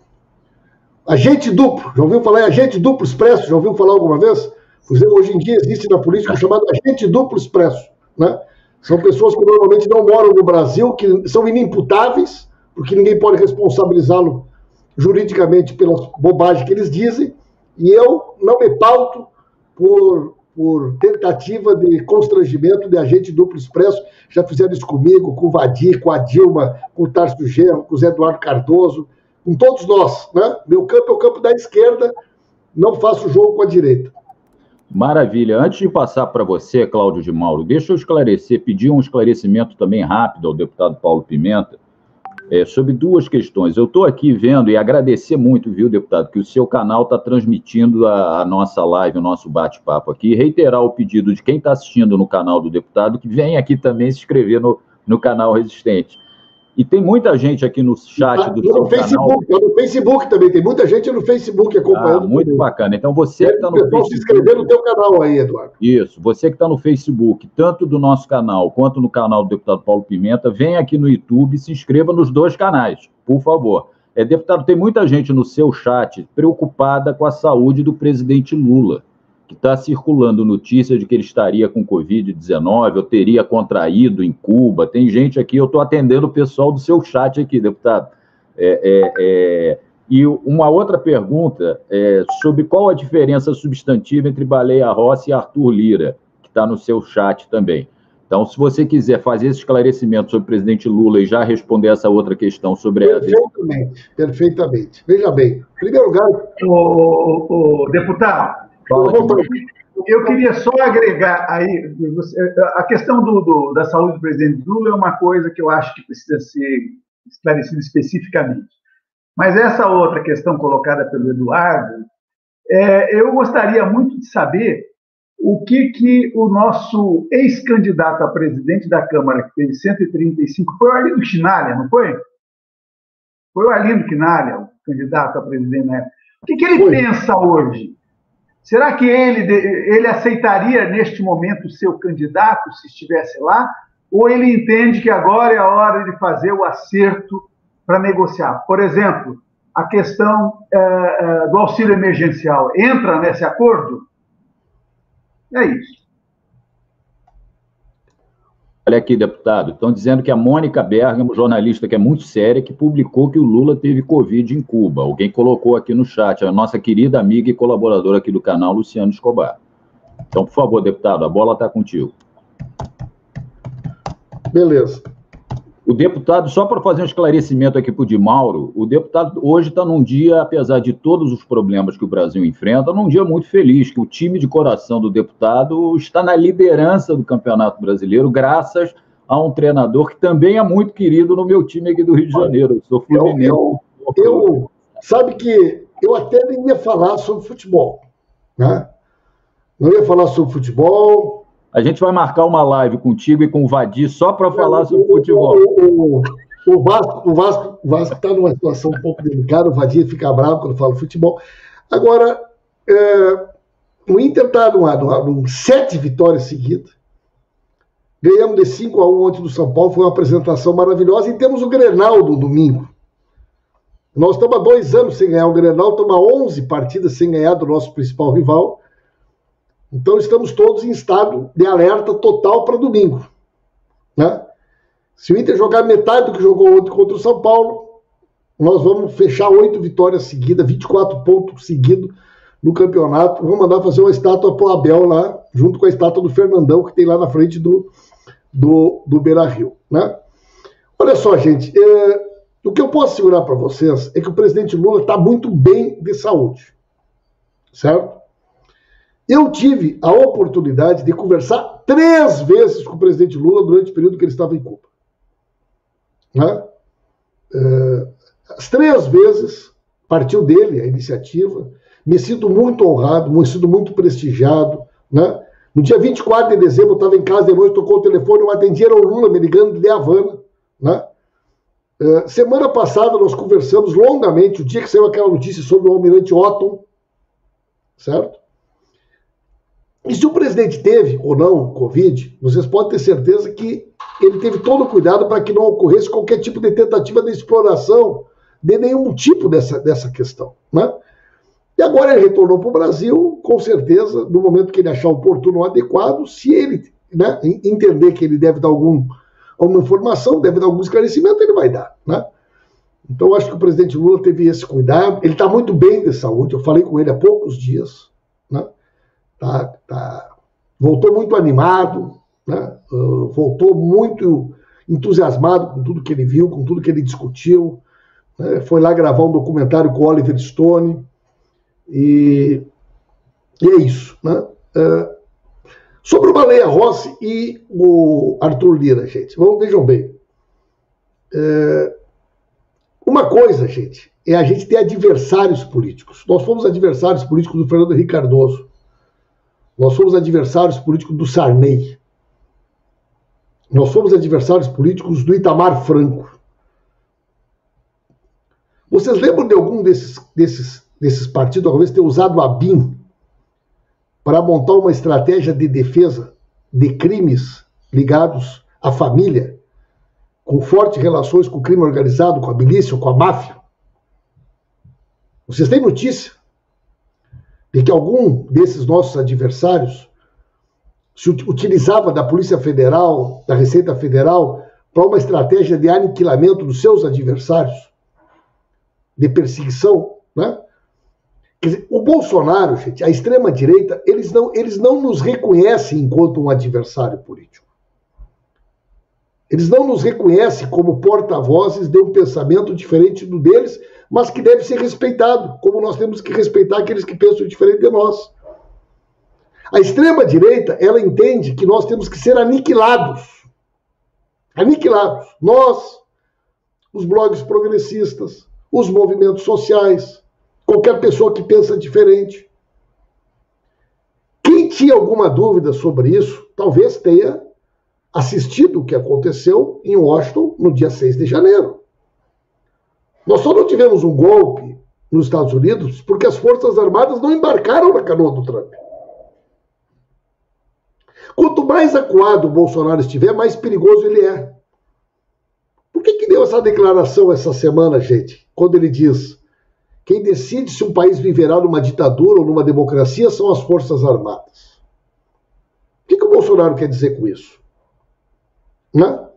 agente duplo. Já ouviu falar em agente duplo expresso? Já ouviu falar alguma vez? Pois é, hoje em dia existe na política o chamado agente duplo expresso, né? São pessoas que normalmente não moram no Brasil, que são inimputáveis, porque ninguém pode responsabilizá-lo juridicamente pelas bobagens que eles dizem, e eu não me pauto por tentativa de constrangimento de agente duplo expresso. Já fizeram isso comigo, com o Vadir, com a Dilma, com o Tarso Genro, com o Zé Eduardo Cardoso, com todos nós, né? Meu campo é o campo da esquerda, não faço jogo com a direita. Maravilha. Antes de passar para você, Cláudio de Mauro, deixa eu esclarecer, pedir um esclarecimento também rápido ao deputado Paulo Pimenta, sobre 2 questões. Eu estou aqui vendo e agradecer muito, viu, deputado, que o seu canal está transmitindo a nossa live, o nosso bate-papo aqui, e reiterar o pedido de quem está assistindo no canal do deputado que venha aqui também se inscrever no canal Resistente. E tem muita gente aqui no chat do seu canal. No Facebook também, tem muita gente no Facebook acompanhando. Muito bacana. Então você que está no Facebook... se inscrever no teu canal aí, Eduardo. Isso. Você que está no Facebook, tanto do nosso canal quanto no canal do deputado Paulo Pimenta, vem aqui no YouTube e se inscreva nos 2 canais, por favor. Deputado, tem muita gente no seu chat preocupada com a saúde do presidente Lula. que está circulando notícia de que ele estaria com Covid-19 ou teria contraído em Cuba. Tem gente aqui, eu estou atendendo o pessoal do seu chat aqui, deputado. E uma outra pergunta sobre qual a diferença substantiva entre Baleia Rossi e Arthur Lira, que está no seu chat também. Então, se você quiser fazer esse esclarecimento sobre o presidente Lula e já responder essa outra questão sobre Perfeitamente, perfeitamente. Veja bem, em primeiro lugar... O deputado, eu queria só agregar aí, a questão da saúde do presidente Lula é uma coisa que eu acho que precisa ser esclarecida especificamente. Mas essa outra questão colocada pelo Eduardo, eu gostaria muito de saber o que o nosso ex-candidato a presidente da Câmara, que teve 135, foi o Arlindo Chinalha, não foi? Foi o Arlindo Chinalha, o candidato a presidente na época. O que ele pensa hoje? Será que ele aceitaria, neste momento, ser o candidato, se estivesse lá? Ou ele entende que agora é a hora de fazer o acerto para negociar? Por exemplo, a questão do auxílio emergencial entra nesse acordo? É isso. Olha aqui, deputado, estão dizendo que a Mônica Bergamo, jornalista que é muito séria, que publicou que o Lula teve Covid em Cuba. Alguém colocou aqui no chat, a nossa querida amiga e colaboradora aqui do canal, Luciano Escobar. Então, por favor, deputado, a bola está contigo. Beleza. O deputado, só para fazer um esclarecimento aqui para o Di Mauro, o deputado hoje está num dia, apesar de todos os problemas que o Brasil enfrenta, num dia muito feliz, que o time de coração do deputado está na liderança do Campeonato Brasileiro, graças a um treinador que também é muito querido no meu time aqui do Rio de Janeiro. Eu sou fluminense. Sabe que eu até nem ia falar sobre futebol, né? Não ia falar sobre futebol. A gente vai marcar uma live contigo e com o Vadir só para falar sobre futebol. O Vasco está numa situação um pouco delicada, o Vadir fica bravo quando fala futebol. Agora, o Inter está num 7 vitórias seguidas. Ganhamos de 5-1 ontem do São Paulo, foi uma apresentação maravilhosa. E temos o Grenal do domingo. Nós estamos há 2 anos sem ganhar o Grenal, estamos há 11 partidas sem ganhar do nosso principal rival. Então, estamos todos em estado de alerta total para domingo, né? Se o Inter jogar metade do que jogou ontem contra o São Paulo, nós vamos fechar 8 vitórias seguidas, 24 pontos seguidos no campeonato. Vamos mandar fazer uma estátua para o Abel lá, junto com a estátua do Fernandão, que tem lá na frente do Beira-Rio, né? Olha só, gente, o que eu posso assegurar para vocês é que o presidente Lula está muito bem de saúde, certo? Eu tive a oportunidade de conversar 3 vezes com o presidente Lula durante o período que ele estava em Cuba, né? As 3 vezes partiu dele a iniciativa. Me sinto muito honrado, me sinto muito prestigiado, né? No dia 24 de dezembro, eu estava em casa de noite, tocou o telefone, eu atendi, era o Lula me ligando de Havana, né? Semana passada nós conversamos longamente, o dia que saiu aquela notícia sobre o almirante Otton, certo? E se o presidente teve ou não Covid, vocês podem ter certeza que ele teve todo o cuidado para que não ocorresse qualquer tipo de tentativa de exploração de nenhum tipo dessa questão, né? E agora ele retornou para o Brasil, com certeza, no momento que ele achar oportuno ou adequado, se ele, né, entender que ele deve dar alguma informação, deve dar algum esclarecimento, ele vai dar, né? Então, eu acho que o presidente Lula teve esse cuidado. Ele está muito bem de saúde, eu falei com ele há poucos dias, né? Voltou muito animado, né? Voltou muito entusiasmado com tudo que ele viu, com tudo que ele discutiu, né? Foi lá gravar um documentário com o Oliver Stone, e é isso, né? Sobre o Baleia Rossi e o Arthur Lira, gente, vejam bem. Uma coisa, gente, é a gente ter adversários políticos. Nós fomos adversários políticos do Fernando Henrique Cardoso. Nós fomos adversários políticos do Sarney. Nós fomos adversários políticos do Itamar Franco. Vocês lembram de algum desses partidos, talvez, ter usado a BIM para montar uma estratégia de defesa de crimes ligados à família, com fortes relações com o crime organizado, com a milícia, com a máfia? Vocês têm notícia de que algum desses nossos adversários se utilizava da Polícia Federal, da Receita Federal, para uma estratégia de aniquilamento dos seus adversários, de perseguição, né? Quer dizer, o Bolsonaro, gente, a extrema-direita, eles não nos reconhecem enquanto um adversário político. Eles não nos reconhecem como porta-vozes de um pensamento diferente do deles, mas que deve ser respeitado, como nós temos que respeitar aqueles que pensam diferente de nós. A extrema-direita, ela entende que nós temos que ser aniquilados. Aniquilados. Nós, os blogs progressistas, os movimentos sociais, qualquer pessoa que pensa diferente. Quem tinha alguma dúvida sobre isso, talvez tenha assistido o que aconteceu em Washington no dia 6 de janeiro. Nós só não tivemos um golpe nos Estados Unidos porque as Forças Armadas não embarcaram na canoa do Trump. Quanto mais acuado o Bolsonaro estiver, mais perigoso ele é. Por que deu essa declaração essa semana, gente? Quando ele diz: quem decide se um país viverá numa ditadura ou numa democracia são as Forças Armadas. O que o Bolsonaro quer dizer com isso? Né?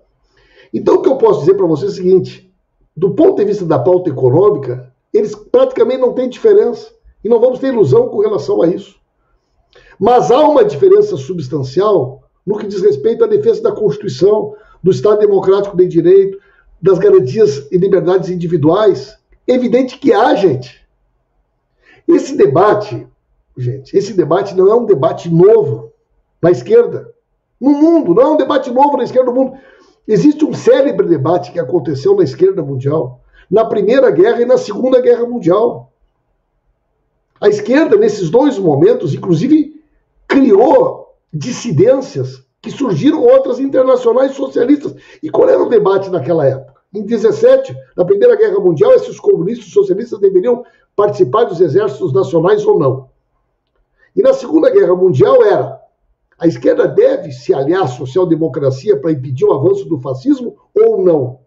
Então, o que eu posso dizer para você é o seguinte: do ponto de vista da pauta econômica, eles praticamente não têm diferença. E não vamos ter ilusão com relação a isso. Mas há uma diferença substancial no que diz respeito à defesa da Constituição, do Estado Democrático de Direito, das garantias e liberdades individuais. É evidente que há, gente. Esse debate, gente, esse debate não é um debate novo na esquerda. No mundo, não é um debate novo na esquerda do mundo. Existe um célebre debate que aconteceu na esquerda mundial, na Primeira Guerra e na Segunda Guerra Mundial. A esquerda, nesses dois momentos, inclusive, criou dissidências que surgiram outras internacionais socialistas. E qual era o debate naquela época? Em 17, na Primeira Guerra Mundial, se os comunistas e socialistas deveriam participar dos exércitos nacionais ou não. E na Segunda Guerra Mundial era: a esquerda deve se aliar à social-democracia para impedir o avanço do fascismo ou não?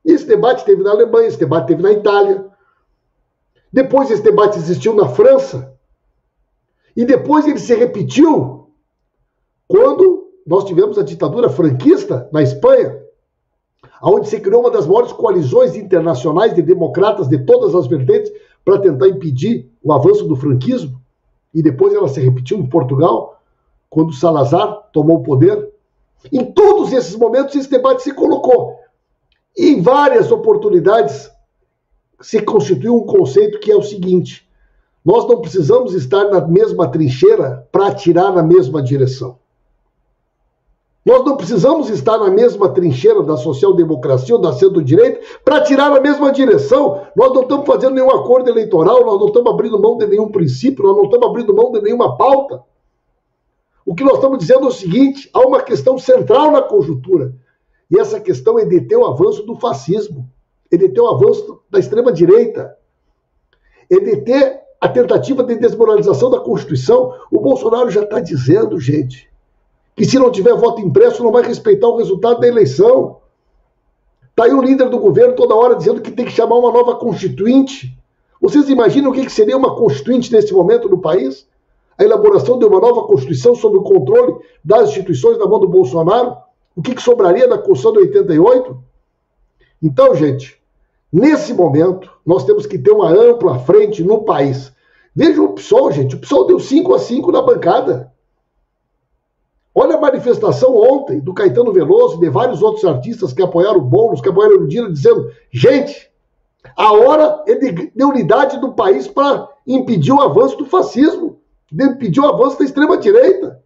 Esse debate teve na Alemanha, esse debate teve na Itália. Depois esse debate existiu na França. E depois ele se repetiu quando nós tivemos a ditadura franquista na Espanha, onde se criou uma das maiores coalizões internacionais de democratas de todas as vertentes para tentar impedir o avanço do franquismo. E depois ela se repetiu em Portugal, quando Salazar tomou o poder. Em todos esses momentos esse debate se colocou. E em várias oportunidades se constituiu um conceito que é o seguinte: nós não precisamos estar na mesma trincheira para atirar na mesma direção. Nós não precisamos estar na mesma trincheira da social-democracia ou da centro-direita para atirar na mesma direção. Nós não estamos fazendo nenhum acordo eleitoral, nós não estamos abrindo mão de nenhum princípio, nós não estamos abrindo mão de nenhuma pauta. O que nós estamos dizendo é o seguinte: há uma questão central na conjuntura. E essa questão é deter o avanço do fascismo, é deter o avanço da extrema-direita, é deter a tentativa de desmoralização da Constituição. O Bolsonaro já está dizendo, gente, que se não tiver voto impresso não vai respeitar o resultado da eleição. Está aí o líder do governo toda hora dizendo que tem que chamar uma nova constituinte. Vocês imaginam o que seria uma constituinte nesse momento no país? A elaboração de uma nova Constituição sob o controle das instituições na mão do Bolsonaro? O que sobraria da Constituição de 88? Então, gente, nesse momento, nós temos que ter uma ampla frente no país. Vejam o PSOL, gente. O PSOL deu 5-5 na bancada. Olha a manifestação ontem do Caetano Veloso e de vários outros artistas que apoiaram o Boulos, que apoiaram o Lira, dizendo: gente, a hora é de unidade do país para impedir o avanço do fascismo, de impedir o avanço da extrema-direita.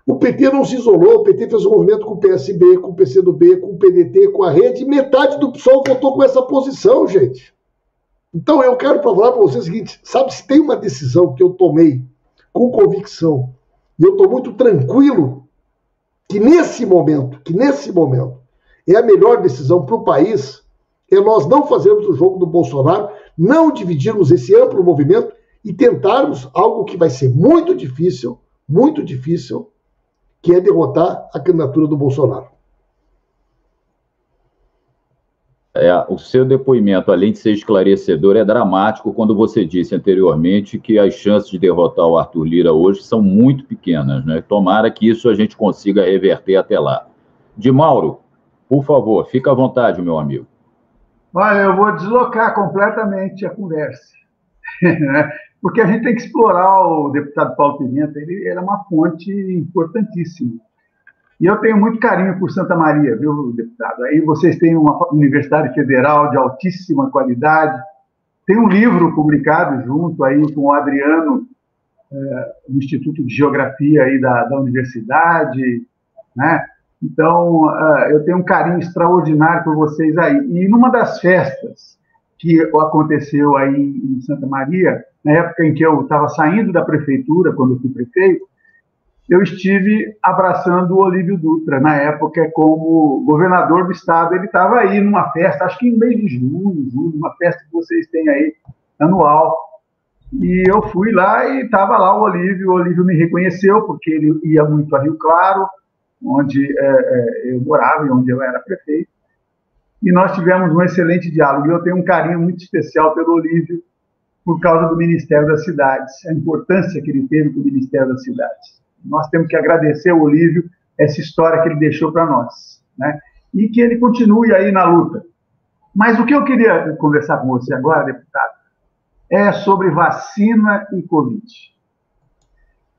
O PT não se isolou, o PT fez um movimento com o PSB, com o PCdoB, com o PDT, com a Rede, e metade do PSOL votou com essa posição, gente. Então eu quero falar para vocês o seguinte: sabe, se tem uma decisão que eu tomei com convicção, e eu estou muito tranquilo que nesse momento é a melhor decisão para o país, é nós não fazermos o jogo do Bolsonaro, não dividirmos esse amplo movimento e tentarmos algo que vai ser muito difícil, que é derrotar a candidatura do Bolsonaro. O seu depoimento, além de ser esclarecedor, é dramático quando você disse anteriormente que as chances de derrotar o Arthur Lira hoje são muito pequenas, né? Tomara que isso a gente consiga reverter até lá. De Mauro, por favor, fica à vontade, meu amigo. Olha, eu vou deslocar completamente a conversa, né? Porque a gente tem que explorar o deputado Paulo Pimenta, ele era uma fonte importantíssima. E eu tenho muito carinho por Santa Maria, viu, deputado? Aí vocês têm uma universidade federal de altíssima qualidade, tem um livro publicado junto aí com o Adriano, no Instituto de Geografia aí da universidade, né? Então, eu tenho um carinho extraordinário por vocês aí. E numa das festas que aconteceu aí em Santa Maria, na época em que eu estava saindo da prefeitura, quando eu fui prefeito, eu estive abraçando o Olívio Dutra, na época, como governador do estado. Ele estava aí numa festa, acho que em mês de julho, uma festa que vocês têm aí, anual. E eu fui lá e estava lá o Olívio me reconheceu, porque ele ia muito a Rio Claro, onde eu morava e onde eu era prefeito. E nós tivemos um excelente diálogo. E eu tenho um carinho muito especial pelo Olívio, por causa do Ministério das Cidades, a importância que ele teve com o Ministério das Cidades. Nós temos que agradecer ao Olívio essa história que ele deixou para nós, né? E que ele continue aí na luta. Mas o que eu queria conversar com você agora, deputado, é sobre vacina e Covid.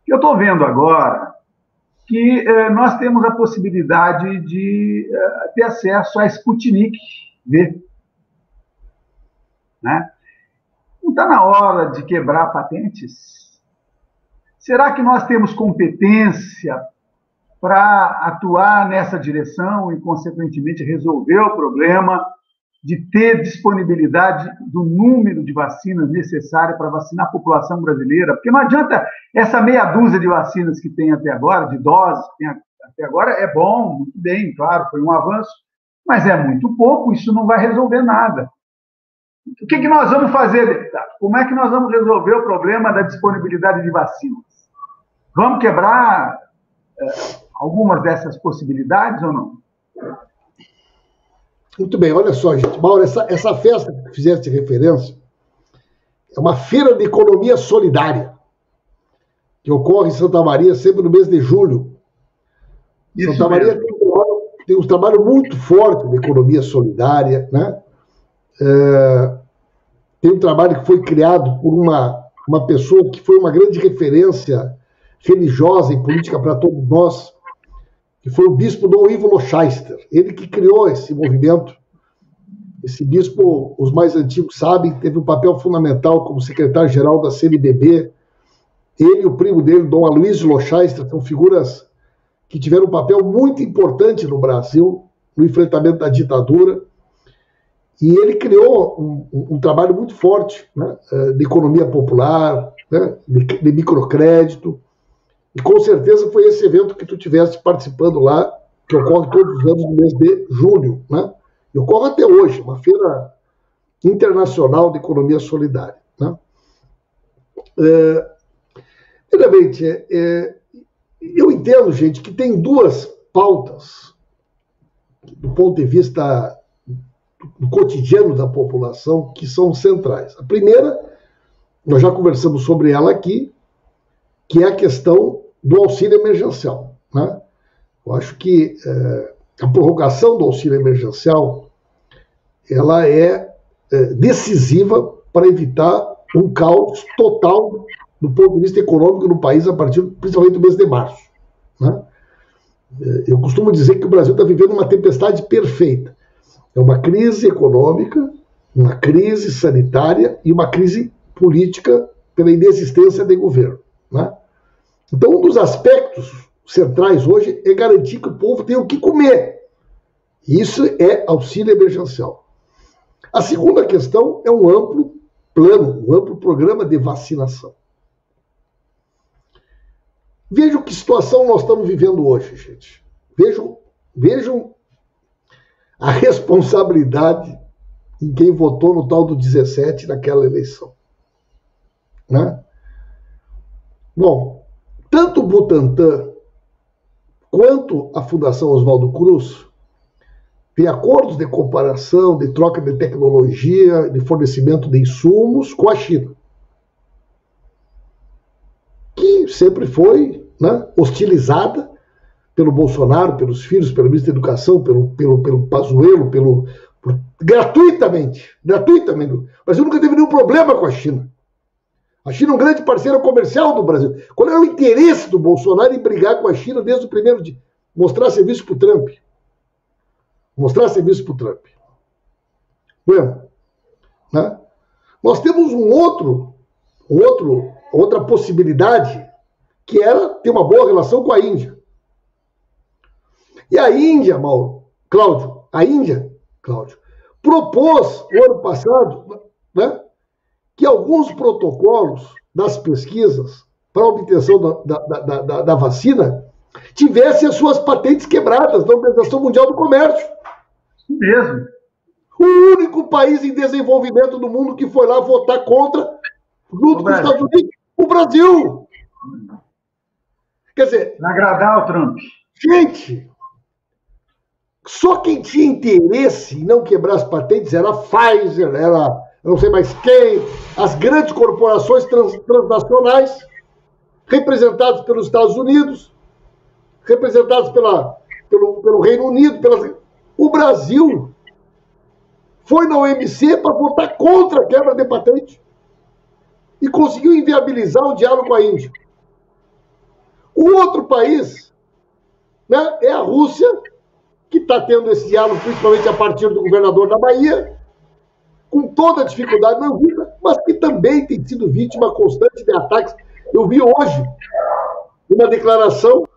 Eu estou vendo agora que nós temos a possibilidade de ter acesso à Sputnik V, né? Não está na hora de quebrar patentes? Será que nós temos competência para atuar nessa direção e, consequentemente, resolver o problema de ter disponibilidade do número de vacinas necessárias para vacinar a população brasileira? Porque não adianta essa meia dúzia de vacinas que tem até agora, de doses que tem até agora, é bom, muito bem, claro, foi um avanço, mas é muito pouco, isso não vai resolver nada. O que nós vamos fazer, deputado? Como é que nós vamos resolver o problema da disponibilidade de vacinas? Vamos quebrar algumas dessas possibilidades ou não? Muito bem, olha só, gente. Mauro, essa festa que fizeste referência é uma feira de economia solidária que ocorre em Santa Maria sempre no mês de julho. Isso Santa Maria tem um trabalho muito forte de economia solidária, né? Tem um trabalho que foi criado por uma pessoa que foi uma grande referência religiosa e política para todos nós, que foi o bispo Dom Ivo Lochaister. Ele que criou esse movimento. Esse bispo, os mais antigos sabem, teve um papel fundamental como secretário-geral da CNBB. Ele e o primo dele, Dom Aloysio Lochaister, são figuras que tiveram um papel muito importante no Brasil, no enfrentamento da ditadura. E ele criou um trabalho muito forte, né, de economia popular, né, de microcrédito. E com certeza foi esse evento que tu estiveste participando lá, que ocorre todos os anos no mês de julho, né? E ocorre até hoje, uma feira internacional de economia solidária, né? Primeiramente, eu entendo, gente, que tem duas pautas do ponto de vista do cotidiano da população que são centrais. A primeira, nós já conversamos sobre ela aqui, que é a questão do auxílio emergencial, né? Eu acho que a prorrogação do auxílio emergencial ela é decisiva para evitar um caos total do ponto de vista econômico no país a partir, principalmente, do mês de março, né? Eu costumo dizer que o Brasil está vivendo uma tempestade perfeita. É uma crise econômica, uma crise sanitária e uma crise política pela inexistência de governo, né? Então, um dos aspectos centrais hoje é garantir que o povo tenha o que comer. Isso é auxílio emergencial. A segunda questão é um amplo plano, um amplo programa de vacinação. Vejam que situação nós estamos vivendo hoje, gente. Vejam a responsabilidade em quem votou no tal do 17 naquela eleição, né? Bom, tanto o Butantan quanto a Fundação Oswaldo Cruz tem acordos de comparação, de troca de tecnologia, de fornecimento de insumos com a China, que sempre foi, né, hostilizada pelo Bolsonaro, pelos filhos, pelo ministro da Educação, pelo Pazuello, gratuitamente. O Brasil nunca teve nenhum problema com a China. A China é um grande parceiro comercial do Brasil. Qual era o interesse do Bolsonaro em brigar com a China desde o primeiro dia? Mostrar serviço para o Trump. Bueno, né? Nós temos outra possibilidade, que era ter uma boa relação com a Índia. E a Índia, Cláudio, propôs, no ano passado, né, que alguns protocolos das pesquisas para a obtenção da vacina tivessem as suas patentes quebradas na Organização Mundial do Comércio. Isso mesmo. O único país em desenvolvimento do mundo que foi lá votar contra, junto com os Estados Unidos, o Brasil. Quer dizer... Para agradar o Trump. Gente, só quem tinha interesse em não quebrar as patentes era a Pfizer, era eu não sei mais quem, as grandes corporações transnacionais, representadas pelos Estados Unidos, representadas pelo Reino Unido, o Brasil foi na OMC para votar contra a quebra de patente e conseguiu inviabilizar o diálogo com a Índia. O outro país, né, é a Rússia, que está tendo esse diálogo principalmente a partir do governador da Bahia, com toda a dificuldade na vida, mas que também tem sido vítima constante de ataques. Eu vi hoje uma declaração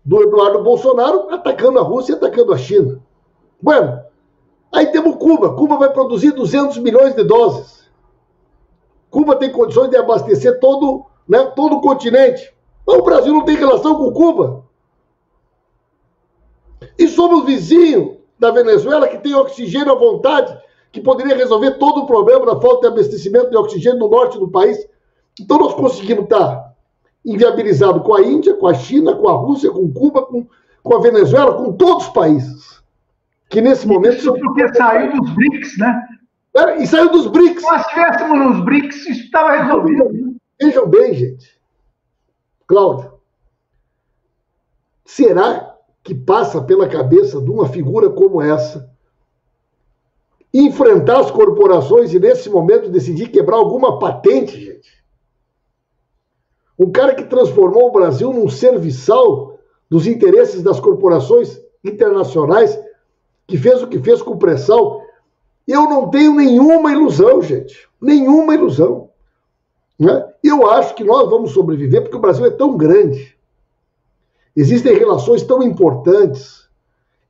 do Eduardo Bolsonaro atacando a Rússia e atacando a China. Bueno, aí temos Cuba. Cuba vai produzir 200 milhões de doses. Cuba tem condições de abastecer todo o continente. Mas o Brasil não tem relação com Cuba. E somos vizinhos da Venezuela, que tem oxigênio à vontade, que poderia resolver todo o problema da falta de abastecimento de oxigênio no norte do país. Então nós conseguimos estar inviabilizado com a Índia, com a China, com a Rússia, com Cuba, com a Venezuela, com todos os países. Que nesse momento... Isso porque saiu dos BRICS, né? E saiu dos BRICS. Se nós estivéssemos nos BRICS, isso estava resolvido. Vejam bem, gente. Cláudio, será que passa pela cabeça de uma figura como essa enfrentar as corporações e, nesse momento, decidir quebrar alguma patente, gente? Um cara que transformou o Brasil num serviçal dos interesses das corporações internacionais, que fez o que fez com pressão. Eu não tenho nenhuma ilusão, gente. Nenhuma ilusão. Né? Eu acho que nós vamos sobreviver porque o Brasil é tão grande. Existem relações tão importantes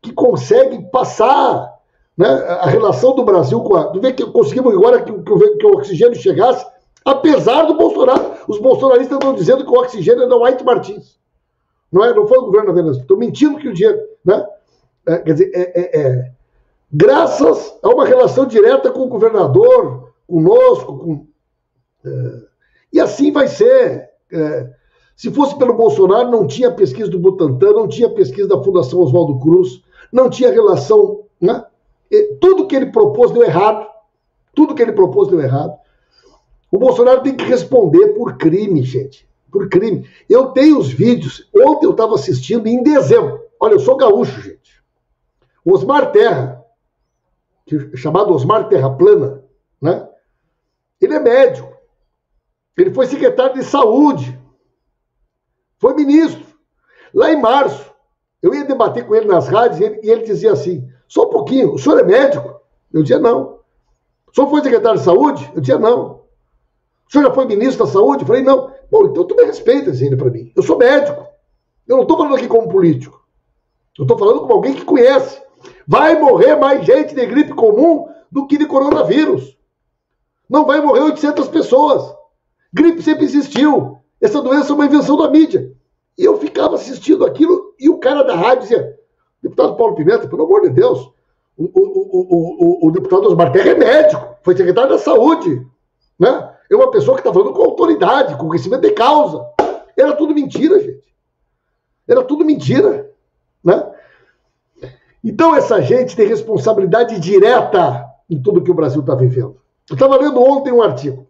que conseguem passar, né, a relação do Brasil com a... Tu vê que conseguimos agora que o oxigênio chegasse, apesar do Bolsonaro. Os bolsonaristas estão dizendo que o oxigênio é da White Martins. Não foi o governo da Venezuela. Estão mentindo que o dinheiro... Né? Quer dizer, graças a uma relação direta com o governador, conosco, e assim vai ser. Se fosse pelo Bolsonaro, não tinha pesquisa do Butantan, não tinha pesquisa da Fundação Oswaldo Cruz, não tinha relação, né? Tudo que ele propôs deu errado. O Bolsonaro tem que responder por crime, gente. Por crime. Eu tenho os vídeos. Ontem eu estava assistindo em dezembro. Olha, eu sou gaúcho, gente. Osmar Terra, chamado Osmar Terra Plana, né? Ele é médico. Ele foi secretário de saúde. Foi ministro. Lá em março, eu ia debater com ele nas rádios e ele dizia assim, só um pouquinho, o senhor é médico? Eu dizia, não. O senhor foi secretário de saúde? Eu dizia, não. O senhor já foi ministro da saúde? Eu falei, não. Bom, então tu me respeita, dizendo para mim. Eu sou médico. Eu não estou falando aqui como político. Eu estou falando como alguém que conhece. Vai morrer mais gente de gripe comum do que de coronavírus. Não vai morrer 800 pessoas. Gripe sempre existiu. Essa doença é uma invenção da mídia. E eu ficava assistindo aquilo e o cara da rádio dizia, deputado Paulo Pimenta, pelo amor de Deus, o deputado Osmar Terra é médico, foi secretário da saúde, né? É uma pessoa que está falando com autoridade, com conhecimento de causa. Era tudo mentira, gente. Era tudo mentira, né? Então, essa gente tem responsabilidade direta em tudo que o Brasil está vivendo. Eu estava lendo ontem um artigo.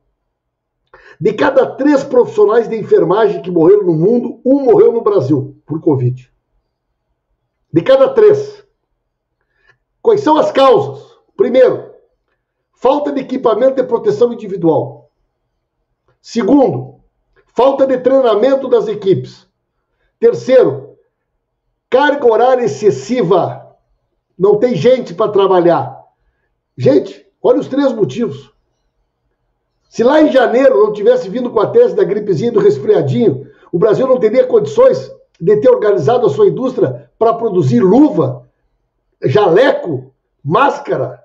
De cada 3 profissionais de enfermagem que morreram no mundo, 1 morreu no Brasil por Covid. De cada 3. Quais são as causas? Primeiro, falta de equipamento de proteção individual. Segundo, falta de treinamento das equipes. Terceiro, carga horária excessiva. Não tem gente para trabalhar. Gente, olha os 3 motivos. Se lá em janeiro não tivesse vindo com a tese da gripezinha e do resfriadinho, o Brasil não teria condições de ter organizado a sua indústria para produzir luva, jaleco, máscara.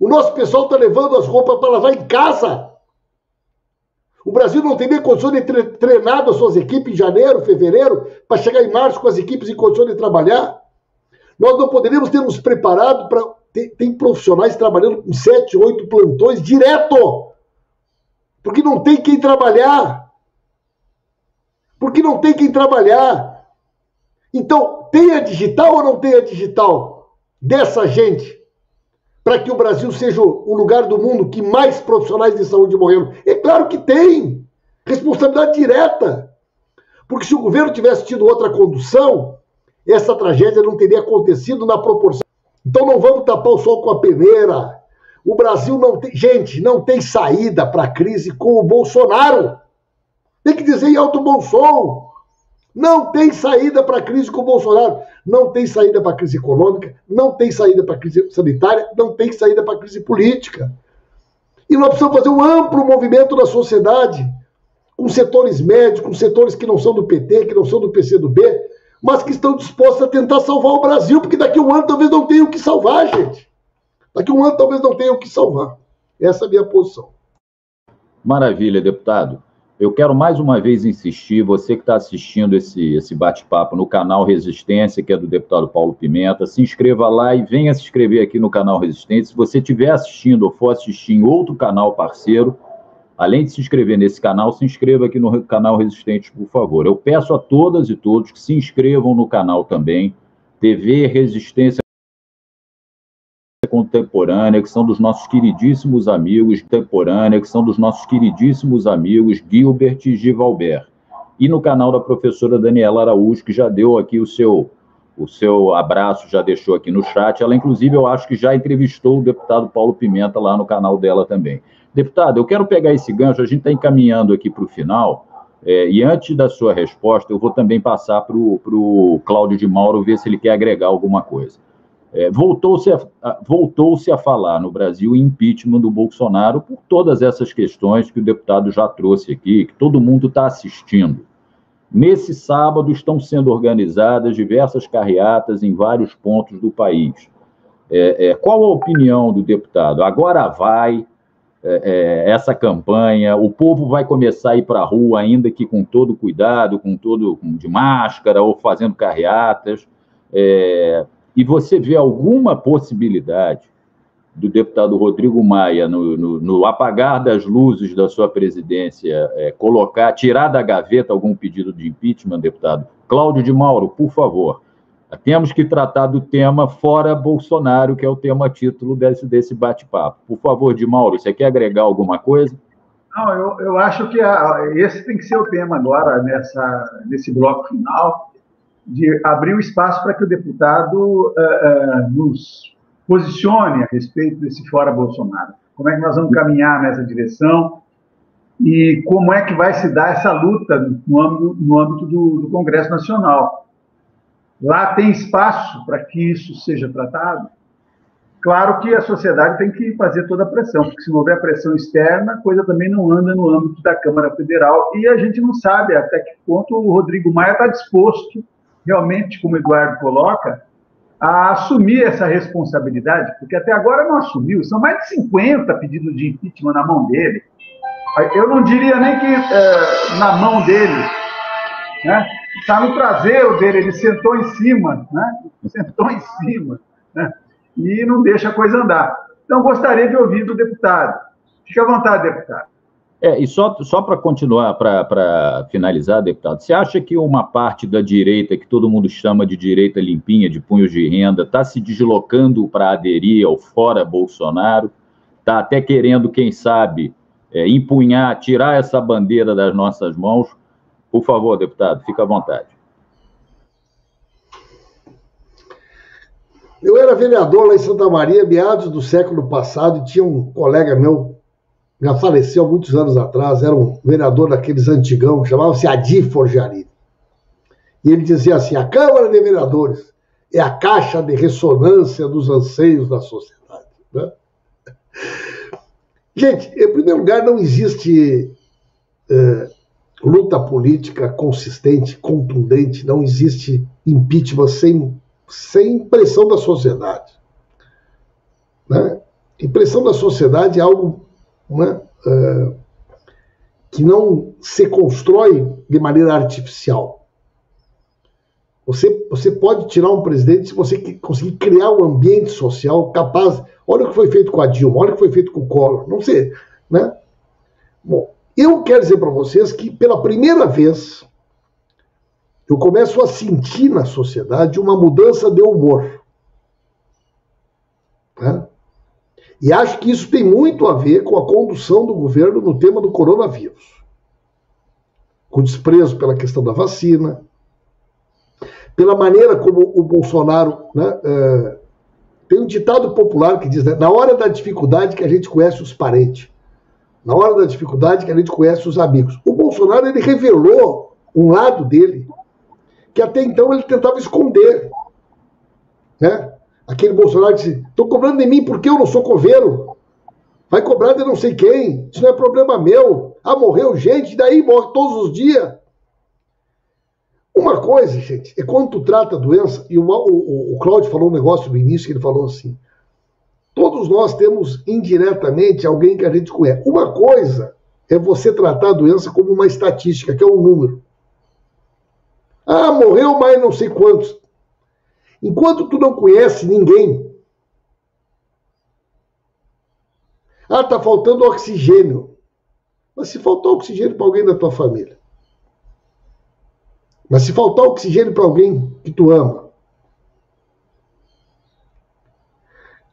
O nosso pessoal está levando as roupas para lavar em casa. O Brasil não teria condições de treinar as suas equipes em janeiro, fevereiro, para chegar em março com as equipes em condições de trabalhar. Nós não poderíamos ter nos preparado para... Tem profissionais trabalhando com 7, 8 plantões direto. Porque não tem quem trabalhar. Porque não tem quem trabalhar. Então, tem a digital ou não tem a digital dessa gente para que o Brasil seja o lugar do mundo que mais profissionais de saúde morreram? É claro que tem. Responsabilidade direta. Porque se o governo tivesse tido outra condução, essa tragédia não teria acontecido na proporção. Então não vamos tapar o sol com a peneira. O Brasil não tem... Gente, não tem saída para a crise com o Bolsonaro. Tem que dizer em alto bom som. Não tem saída para a crise com o Bolsonaro. Não tem saída para a crise econômica. Não tem saída para a crise sanitária. Não tem saída para a crise política. E nós precisamos fazer um amplo movimento na sociedade, com setores médios, com setores que não são do PT, que não são do PCdoB, mas que estão dispostos a tentar salvar o Brasil, porque daqui a um ano talvez não tenha o que salvar, gente. Daqui a um ano talvez não tenha o que salvar. Essa é a minha posição. Maravilha, deputado. Eu quero mais uma vez insistir, você que está assistindo esse bate-papo no canal Resistência, que é do deputado Paulo Pimenta, se inscreva lá e venha se inscrever aqui no canal Resistência. Se você estiver assistindo ou for assistir em outro canal parceiro, além de se inscrever nesse canal, se inscreva aqui no canal Resistente, por favor. Eu peço a todas e todos que se inscrevam no canal também, TV Resistência Contemporânea, que são dos nossos queridíssimos amigos Gilbert e Givalbert. E no canal da professora Daniela Araújo, que já deu aqui o seu abraço, já deixou aqui no chat. Ela, inclusive, eu acho que já entrevistou o deputado Paulo Pimenta lá no canal dela também. Deputado, eu quero pegar esse gancho, a gente está encaminhando aqui para o final, e antes da sua resposta, eu vou também passar para o Cláudio de Mauro ver se ele quer agregar alguma coisa. Voltou-se a falar no Brasil em impeachment do Bolsonaro por todas essas questões que o deputado já trouxe aqui, que todo mundo está assistindo. Nesse sábado estão sendo organizadas diversas carreatas em vários pontos do país. Qual a opinião do deputado? Agora vai essa campanha, o povo vai começar a ir para a rua, ainda que com todo cuidado, de máscara ou fazendo carreatas, e você vê alguma possibilidade do deputado Rodrigo Maia, no apagar das luzes da sua presidência, tirar da gaveta algum pedido de impeachment, deputado? Cláudio de Mauro, por favor, temos que tratar do tema fora Bolsonaro, que é o tema título desse bate-papo. Por favor, de Mauro, você quer agregar alguma coisa? Não, eu acho que esse tem que ser o tema agora, nesse bloco final, de abrir o espaço para que o deputado nos posicione a respeito desse fora Bolsonaro. Como é que nós vamos caminhar nessa direção e como é que vai se dar essa luta no âmbito do Congresso Nacional. Lá tem espaço para que isso seja tratado? Claro que a sociedade tem que fazer toda a pressão, porque se não houver pressão externa, a coisa também não anda no âmbito da Câmara Federal, e a gente não sabe até que ponto o Rodrigo Maia está disposto, realmente, como o Eduardo coloca, a assumir essa responsabilidade, porque até agora não assumiu. São mais de 50 pedidos de impeachment na mão dele. Eu não diria nem que na mão dele, né? Está no traseiro dele, ele sentou em cima, né? Né? E não deixa a coisa andar. Então, gostaria de ouvir do deputado. Fique à vontade, deputado. E só para continuar, para finalizar, deputado, você acha que uma parte da direita, que todo mundo chama de direita limpinha, de punhos de renda, está se deslocando para aderir ao fora Bolsonaro? Está até querendo, quem sabe, empunhar, tirar essa bandeira das nossas mãos? Por favor, deputado, fica à vontade. Eu era vereador lá em Santa Maria, meados do século passado, e tinha um colega meu, já faleceu há muitos anos atrás, era um vereador daqueles antigão, chamava-se Adi Forjarini. E ele dizia assim, a Câmara de Vereadores é a caixa de ressonância dos anseios da sociedade. Né? Gente, em primeiro lugar, não existe luta política consistente, contundente, não existe impeachment sem pressão da sociedade. Né? E pressão da sociedade é algo, né, que não se constrói de maneira artificial. Você pode tirar um presidente se você conseguir criar um ambiente social capaz. Olha o que foi feito com a Dilma, olha o que foi feito com o Collor. Não sei, né? Bom, eu quero dizer para vocês que pela primeira vez eu começo a sentir na sociedade uma mudança de humor. Né? E acho que isso tem muito a ver com a condução do governo no tema do coronavírus. Com desprezo pela questão da vacina, pela maneira como o Bolsonaro... Né, tem um ditado popular que diz, né, na hora da dificuldade que a gente conhece os parentes, na hora da dificuldade que a gente conhece os amigos. O Bolsonaro, ele revelou um lado dele que até então ele tentava esconder. Né? Aquele Bolsonaro disse, estão cobrando de mim porque eu não sou coveiro. Vai cobrar de não sei quem. Isso não é problema meu. Ah, morreu gente, daí morre todos os dias. Uma coisa, gente, é quando tu trata a doença, e o Cláudio falou um negócio no início, que ele falou assim, todos nós temos indiretamente alguém que a gente conhece. Uma coisa é você tratar a doença como uma estatística, que é um número. Ah, morreu mais não sei quantos. Enquanto tu não conhece ninguém, ah, tá faltando oxigênio. Mas se faltar oxigênio para alguém da tua família, mas se faltar oxigênio para alguém que tu ama,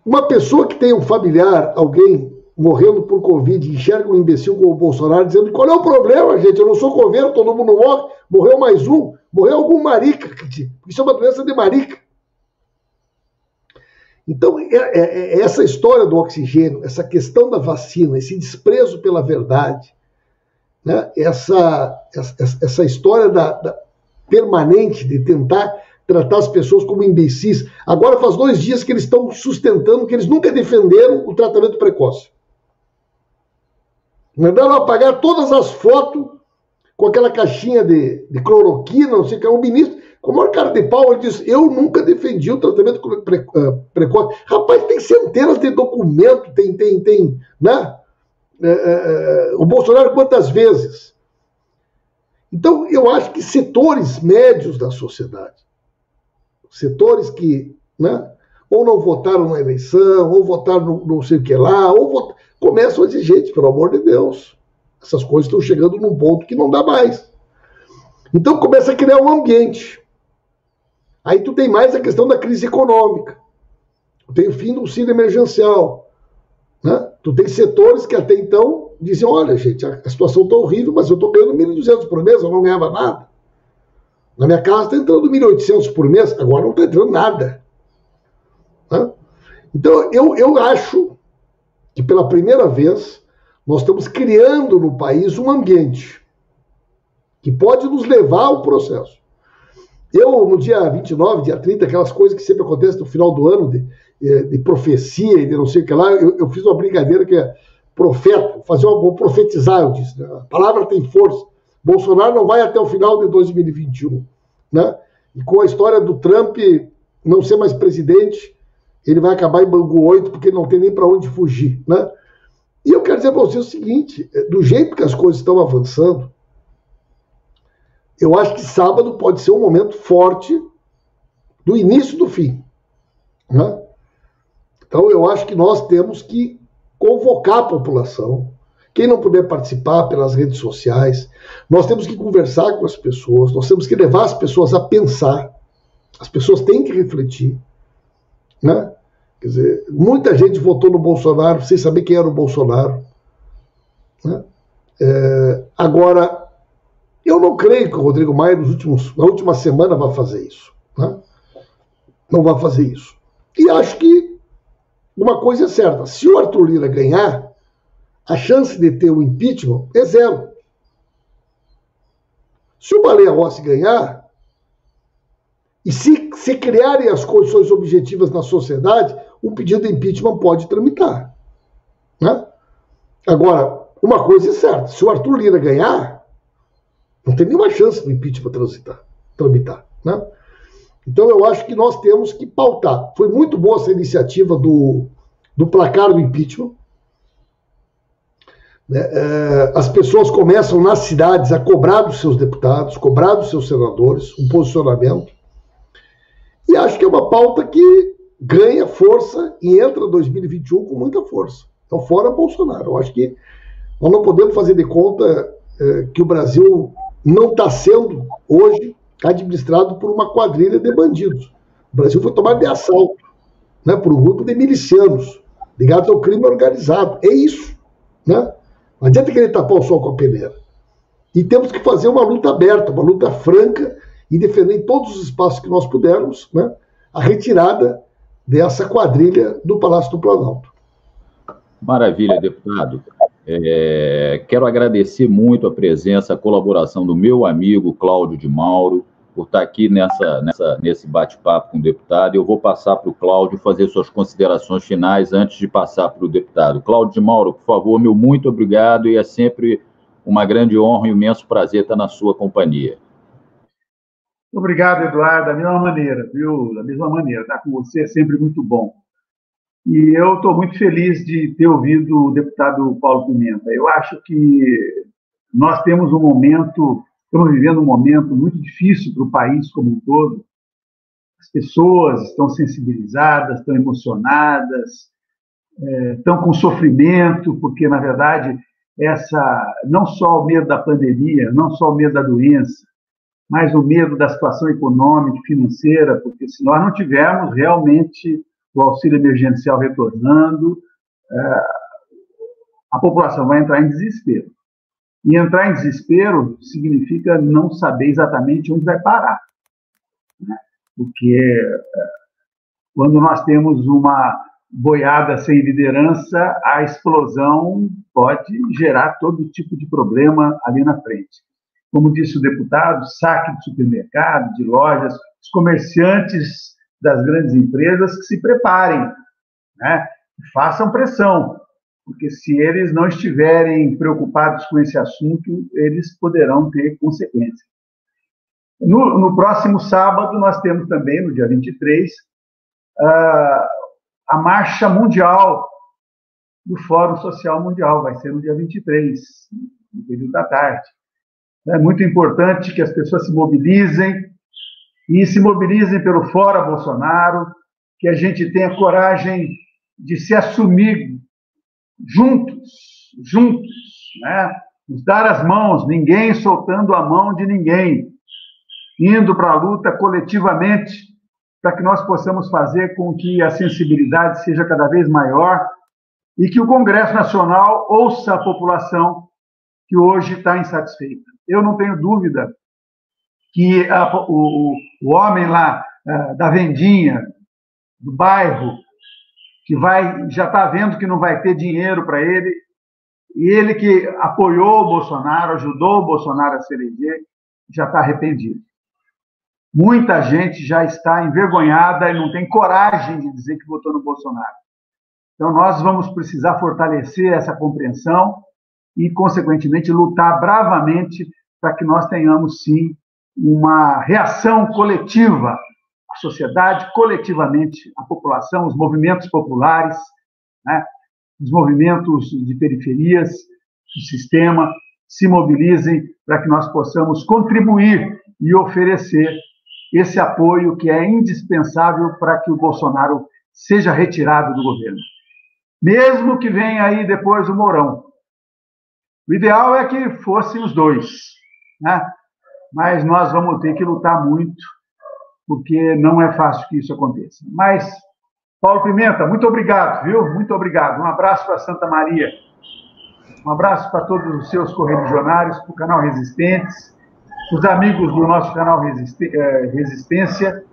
uma pessoa que tem um familiar, alguém morrendo por Covid, enxerga um imbecil como o Bolsonaro dizendo, qual é o problema, gente? Eu não sou coveiro, todo mundo morre, morreu mais um, morreu algum marica, isso é uma doença de marica. Então, essa história do oxigênio, essa questão da vacina, esse desprezo pela verdade, né? essa história permanente de tentar tratar as pessoas como imbecis. Agora faz 2 dias que eles estão sustentando que eles nunca defenderam o tratamento precoce. Mandaram apagar todas as fotos com aquela caixinha de cloroquina, não sei o que. O ministro, com a maior cara de pau, ele disse, eu nunca defendi o tratamento precoce. Rapaz, tem centenas de documentos, tem, né? O Bolsonaro quantas vezes? Então, eu acho que setores médios da sociedade, setores que, né, ou não votaram na eleição, ou votaram no não sei o que lá, começam a dizer, gente, pelo amor de Deus, essas coisas estão chegando num ponto que não dá mais. Então, começa a criar um ambiente. Aí tu tem mais a questão da crise econômica, tu tem o fim do auxílio emergencial, né? Tu tem setores que até então dizem, olha, gente, a situação está horrível, mas eu estou ganhando 1.200 por mês, eu não ganhava nada. Na minha casa está entrando 1.800 por mês, agora não está entrando nada. Né? Então, eu acho que pela primeira vez nós estamos criando no país um ambiente que pode nos levar ao processo. Eu, no dia 29, dia 30, aquelas coisas que sempre acontecem no final do ano, de profecia e de não sei o que lá, eu fiz uma brincadeira que é profeta, vou profetizar, eu disse, né? A palavra tem força. Bolsonaro não vai até o final de 2021, né? E com a história do Trump não ser mais presidente, ele vai acabar em Bangu 8, porque não tem nem para onde fugir, né? E eu quero dizer para vocês o seguinte, do jeito que as coisas estão avançando, eu acho que sábado pode ser um momento forte do início do fim, né? Então eu acho que nós temos que convocar a população Quem não puder participar pelas redes sociais, nós temos que conversar com as pessoas, nós temos que levar as pessoas a pensar, as pessoas têm que refletir, né? Quer dizer, muita gente votou no Bolsonaro sem saber quem era o Bolsonaro, né? Agora, eu não creio que o Rodrigo Maia, na última semana, vai fazer isso, né? Não vai fazer isso. E acho que uma coisa é certa, se o Arthur Lira ganhar, a chance de ter o impeachment é zero. Se o Baleia Rossi ganhar, e se criarem as condições objetivas na sociedade, o pedido de impeachment pode tramitar, né? Agora, uma coisa é certa, se o Arthur Lira ganhar, não tem nenhuma chance do impeachment tramitar, né? Então eu acho que nós temos que pautar. Foi muito boa essa iniciativa do placar do impeachment. As pessoas começam nas cidades a cobrar dos seus deputados, cobrar dos seus senadores, um posicionamento. E acho que é uma pauta que ganha força e entra em 2021 com muita força. Então, fora Bolsonaro. Eu acho que nós não podemos fazer de conta que o Brasil não está sendo, hoje, administrado por uma quadrilha de bandidos. O Brasil foi tomado de assalto, né, por um grupo de milicianos ligados ao crime organizado. É isso, né? Não adianta querer tapar o sol com a peneira. E temos que fazer uma luta aberta, uma luta franca e defender em todos os espaços que nós pudermos, né, a retirada dessa quadrilha do Palácio do Planalto. Maravilha, deputado. Quero agradecer muito a presença, a colaboração do meu amigo Cláudio de Mauro, por estar aqui nesse bate-papo com o deputado. Eu vou passar para o Cláudio fazer suas considerações finais antes de passar para o deputado. Cláudio de Mauro, por favor, meu muito obrigado, e é sempre uma grande honra e um imenso prazer estar na sua companhia. Obrigado, Eduardo, da mesma maneira, viu? Da mesma maneira, estar com você é sempre muito bom. E eu estou muito feliz de ter ouvido o deputado Paulo Pimenta. Eu acho que nós estamos vivendo um momento muito difícil para o país como um todo. As pessoas estão sensibilizadas, estão emocionadas, estão com sofrimento, porque, na verdade, não só o medo da pandemia, não só o medo da doença, mas o medo da situação econômica e financeira, porque se nós não tivermos realmente o auxílio emergencial retornando, a população vai entrar em desespero. E entrar em desespero significa não saber exatamente onde vai parar, né? Porque quando nós temos uma boiada sem liderança, a explosão pode gerar todo tipo de problema ali na frente. Como disse o deputado, saque de supermercado, de lojas, os comerciantes das grandes empresas que se preparem, né? Façam pressão, porque se eles não estiverem preocupados com esse assunto, eles poderão ter consequências. No próximo sábado, nós temos também, no dia 23, a Marcha Mundial do Fórum Social Mundial. Vai ser no dia 23, no período da tarde. É muito importante que as pessoas se mobilizem, e se mobilizem pelo Fora Bolsonaro, que a gente tenha coragem de se assumir juntos, né? Nos dar as mãos, ninguém soltando a mão de ninguém, indo para a luta coletivamente, para que nós possamos fazer com que a sensibilidade seja cada vez maior e que o Congresso Nacional ouça a população que hoje está insatisfeita. Eu não tenho dúvida que o homem lá da vendinha, do bairro, que já está vendo que não vai ter dinheiro para ele, e ele que apoiou o Bolsonaro, ajudou o Bolsonaro a se eleger, já está arrependido. Muita gente já está envergonhada e não tem coragem de dizer que votou no Bolsonaro. Então, nós vamos precisar fortalecer essa compreensão e, consequentemente, lutar bravamente para que nós tenhamos, sim, uma reação coletiva, a sociedade coletivamente, a população, os movimentos populares, né, os movimentos de periferias do sistema, se mobilizem para que nós possamos contribuir e oferecer esse apoio que é indispensável para que o Bolsonaro seja retirado do governo. Mesmo que venha aí depois o Mourão, O ideal é que fossem os dois, né? Mas nós vamos ter que lutar muito, porque não é fácil que isso aconteça. Mas, Paulo Pimenta, muito obrigado, viu? Muito obrigado. Um abraço para Santa Maria. Um abraço para todos os seus correligionários, para o canal Resistentes, os amigos do nosso canal Resistência,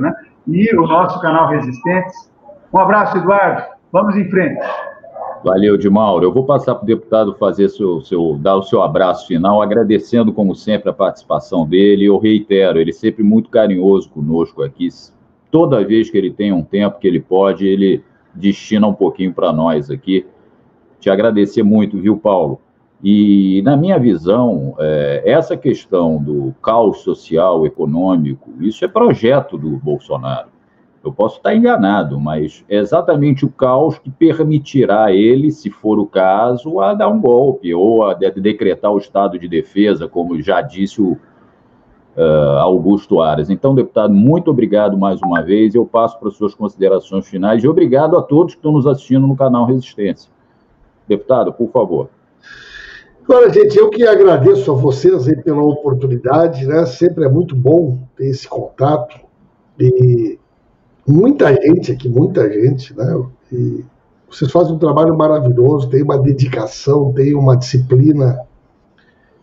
né? E o nosso canal Resistentes. Um abraço, Eduardo. Vamos em frente. Valeu, Dimauro. Eu vou passar para o deputado fazer dar o seu abraço final, agradecendo, como sempre, a participação dele. Eu reitero, ele é sempre muito carinhoso conosco aqui. Toda vez que ele tem um tempo que ele pode, ele destina um pouquinho para nós aqui. Te agradecer muito, viu, Paulo? E, na minha visão, essa questão do caos social, econômico, isso é projeto do Bolsonaro. Eu posso estar enganado, mas é exatamente o caos que permitirá ele, se for o caso, a dar um golpe ou a decretar o estado de defesa, como já disse o Augusto Aras. Então, deputado, muito obrigado mais uma vez. Eu passo para as suas considerações finais e obrigado a todos que estão nos assistindo no canal Resistência. Deputado, por favor. Olha, gente, eu que agradeço a vocês aí pela oportunidade, né? Sempre é muito bom ter esse contato. E muita gente aqui, né? E vocês fazem um trabalho maravilhoso, tem uma dedicação, tem uma disciplina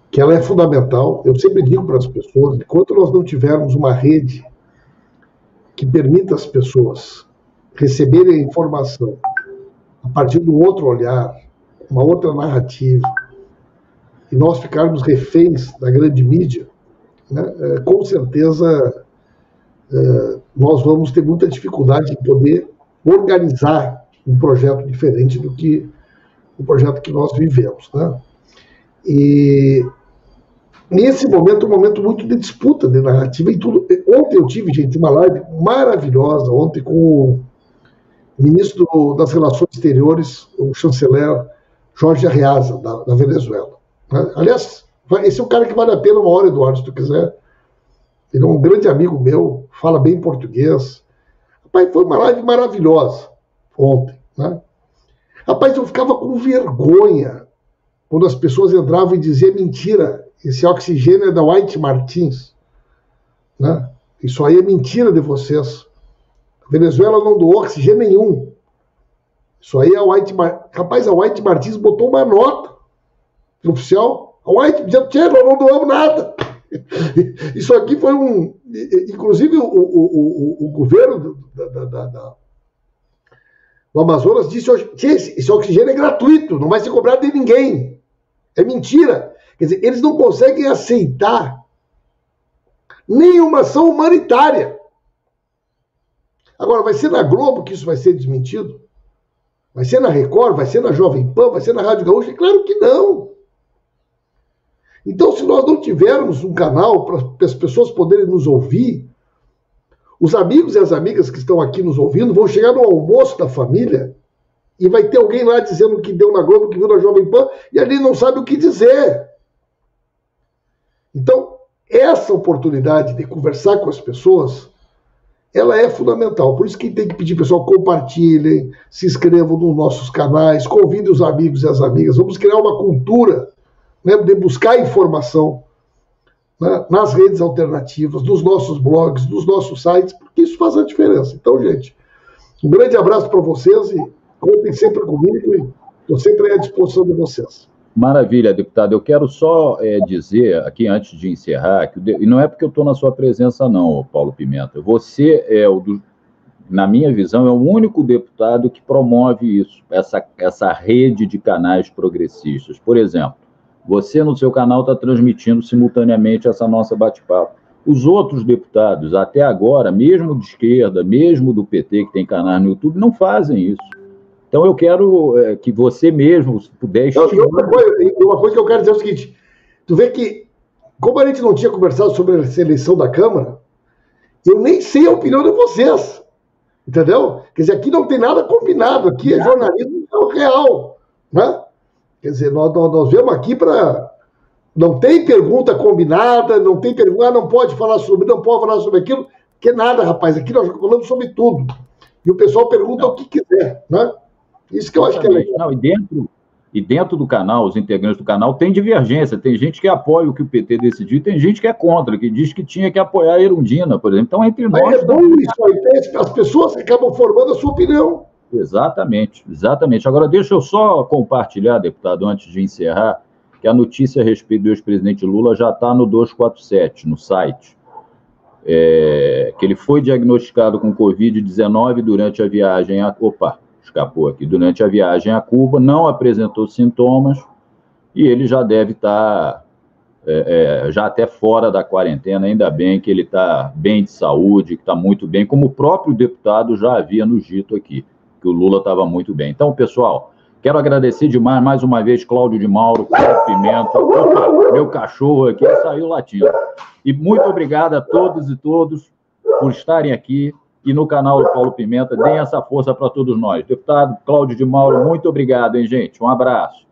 que ela é fundamental. Eu sempre digo para as pessoas, enquanto nós não tivermos uma rede que permita às pessoas receberem a informação a partir de um outro olhar, uma outra narrativa, e nós ficarmos reféns da grande mídia, né, com certeza nós vamos ter muita dificuldade em poder organizar um projeto diferente do que o projeto que nós vivemos, né? E nesse momento, um momento muito de disputa de narrativa e tudo. Ontem eu tive, gente, uma live maravilhosa, ontem com o ministro das Relações Exteriores, o chanceler Jorge Arreaza, da Venezuela. Aliás, esse é um cara que vale a pena uma hora, Eduardo, se tu quiser. Ele é um grande amigo meu, fala bem português. Rapaz, foi uma live maravilhosa ontem, né? Rapaz, eu ficava com vergonha quando as pessoas entravam e diziam mentira, esse oxigênio é da White Martins, né? Isso aí é mentira de vocês. A Venezuela não doou oxigênio nenhum. Isso aí é a White Martins. Rapaz, a White Martins botou uma nota oficial. A White dizendo, nós não doamos nada. Isso aqui foi inclusive o governo do Amazonas disse hoje, esse oxigênio é gratuito, não vai ser cobrado de ninguém. É mentira. Quer dizer, eles não conseguem aceitar nenhuma ação humanitária. Agora, vai ser na Globo que isso vai ser desmentido? Vai ser na Record? Vai ser na Jovem Pan? Vai ser na Rádio Gaúcha? Claro que não. Então, se nós não tivermos um canal para as pessoas poderem nos ouvir, os amigos e as amigas que estão aqui nos ouvindo vão chegar no almoço da família e vai ter alguém lá dizendo que deu na Globo, que viu na Jovem Pan, e ali não sabe o que dizer. Então, essa oportunidade de conversar com as pessoas, ela é fundamental. Por isso que tem que pedir, pessoal, compartilhem, se inscrevam nos nossos canais, convidem os amigos e as amigas. Vamos criar uma cultura, né, de buscar informação, né, nas redes alternativas, nos nossos blogs, nos nossos sites, porque isso faz a diferença. Então, gente, um grande abraço para vocês e contem sempre comigo e estou sempre à disposição de vocês. Maravilha, deputado. Eu quero só dizer aqui, antes de encerrar, e não é porque eu estou na sua presença não, Paulo Pimenta, você na minha visão, é o único deputado que promove isso, essa rede de canais progressistas. Por exemplo, você no seu canal está transmitindo simultaneamente essa nossa bate-papo. Os outros deputados, até agora, mesmo de esquerda, mesmo do PT, que tem canais no YouTube, não fazem isso. Então eu quero que você mesmo, se puder... Uma coisa que eu quero dizer é o seguinte, tu vê que, como a gente não tinha conversado sobre a eleição da Câmara, eu nem sei a opinião de vocês, entendeu? Quer dizer, aqui não tem nada combinado, aqui é jornalismo real, né? Quer dizer, nós viemos aqui para... Não tem pergunta combinada, não tem pergunta, não pode falar sobre, não pode falar sobre aquilo, que nada, rapaz, aqui nós falamos sobre tudo. E o pessoal pergunta o que quiser, né? Isso que eu acho que é legal. Não, E dentro do canal, os integrantes do canal, tem divergência. Tem gente que apoia o que o PT decidiu, tem gente que é contra, que diz que tinha que apoiar a Erundina, por exemplo. Então, entre nós... É bom isso aí, as pessoas acabam formando a sua opinião. Exatamente, exatamente. Agora, deixa eu só compartilhar, deputado, antes de encerrar, que a notícia a respeito do ex-presidente Lula já está no 247, no site. Que ele foi diagnosticado com Covid-19 durante a viagem a... escapou aqui. Durante a viagem a Cuba, não apresentou sintomas e ele já deve estar já até fora da quarentena. Ainda bem que ele está bem de saúde, que está muito bem, como o próprio deputado já havia nos dito aqui, que o Lula estava muito bem. Então, pessoal, quero agradecer demais, mais uma vez, Cláudio de Mauro, Paulo Pimenta, meu cachorro aqui saiu latindo. E muito obrigado a todos e todos por estarem aqui e no canal do Paulo Pimenta. Deem essa força para todos nós. Deputado Cláudio de Mauro, muito obrigado, hein, gente? Um abraço.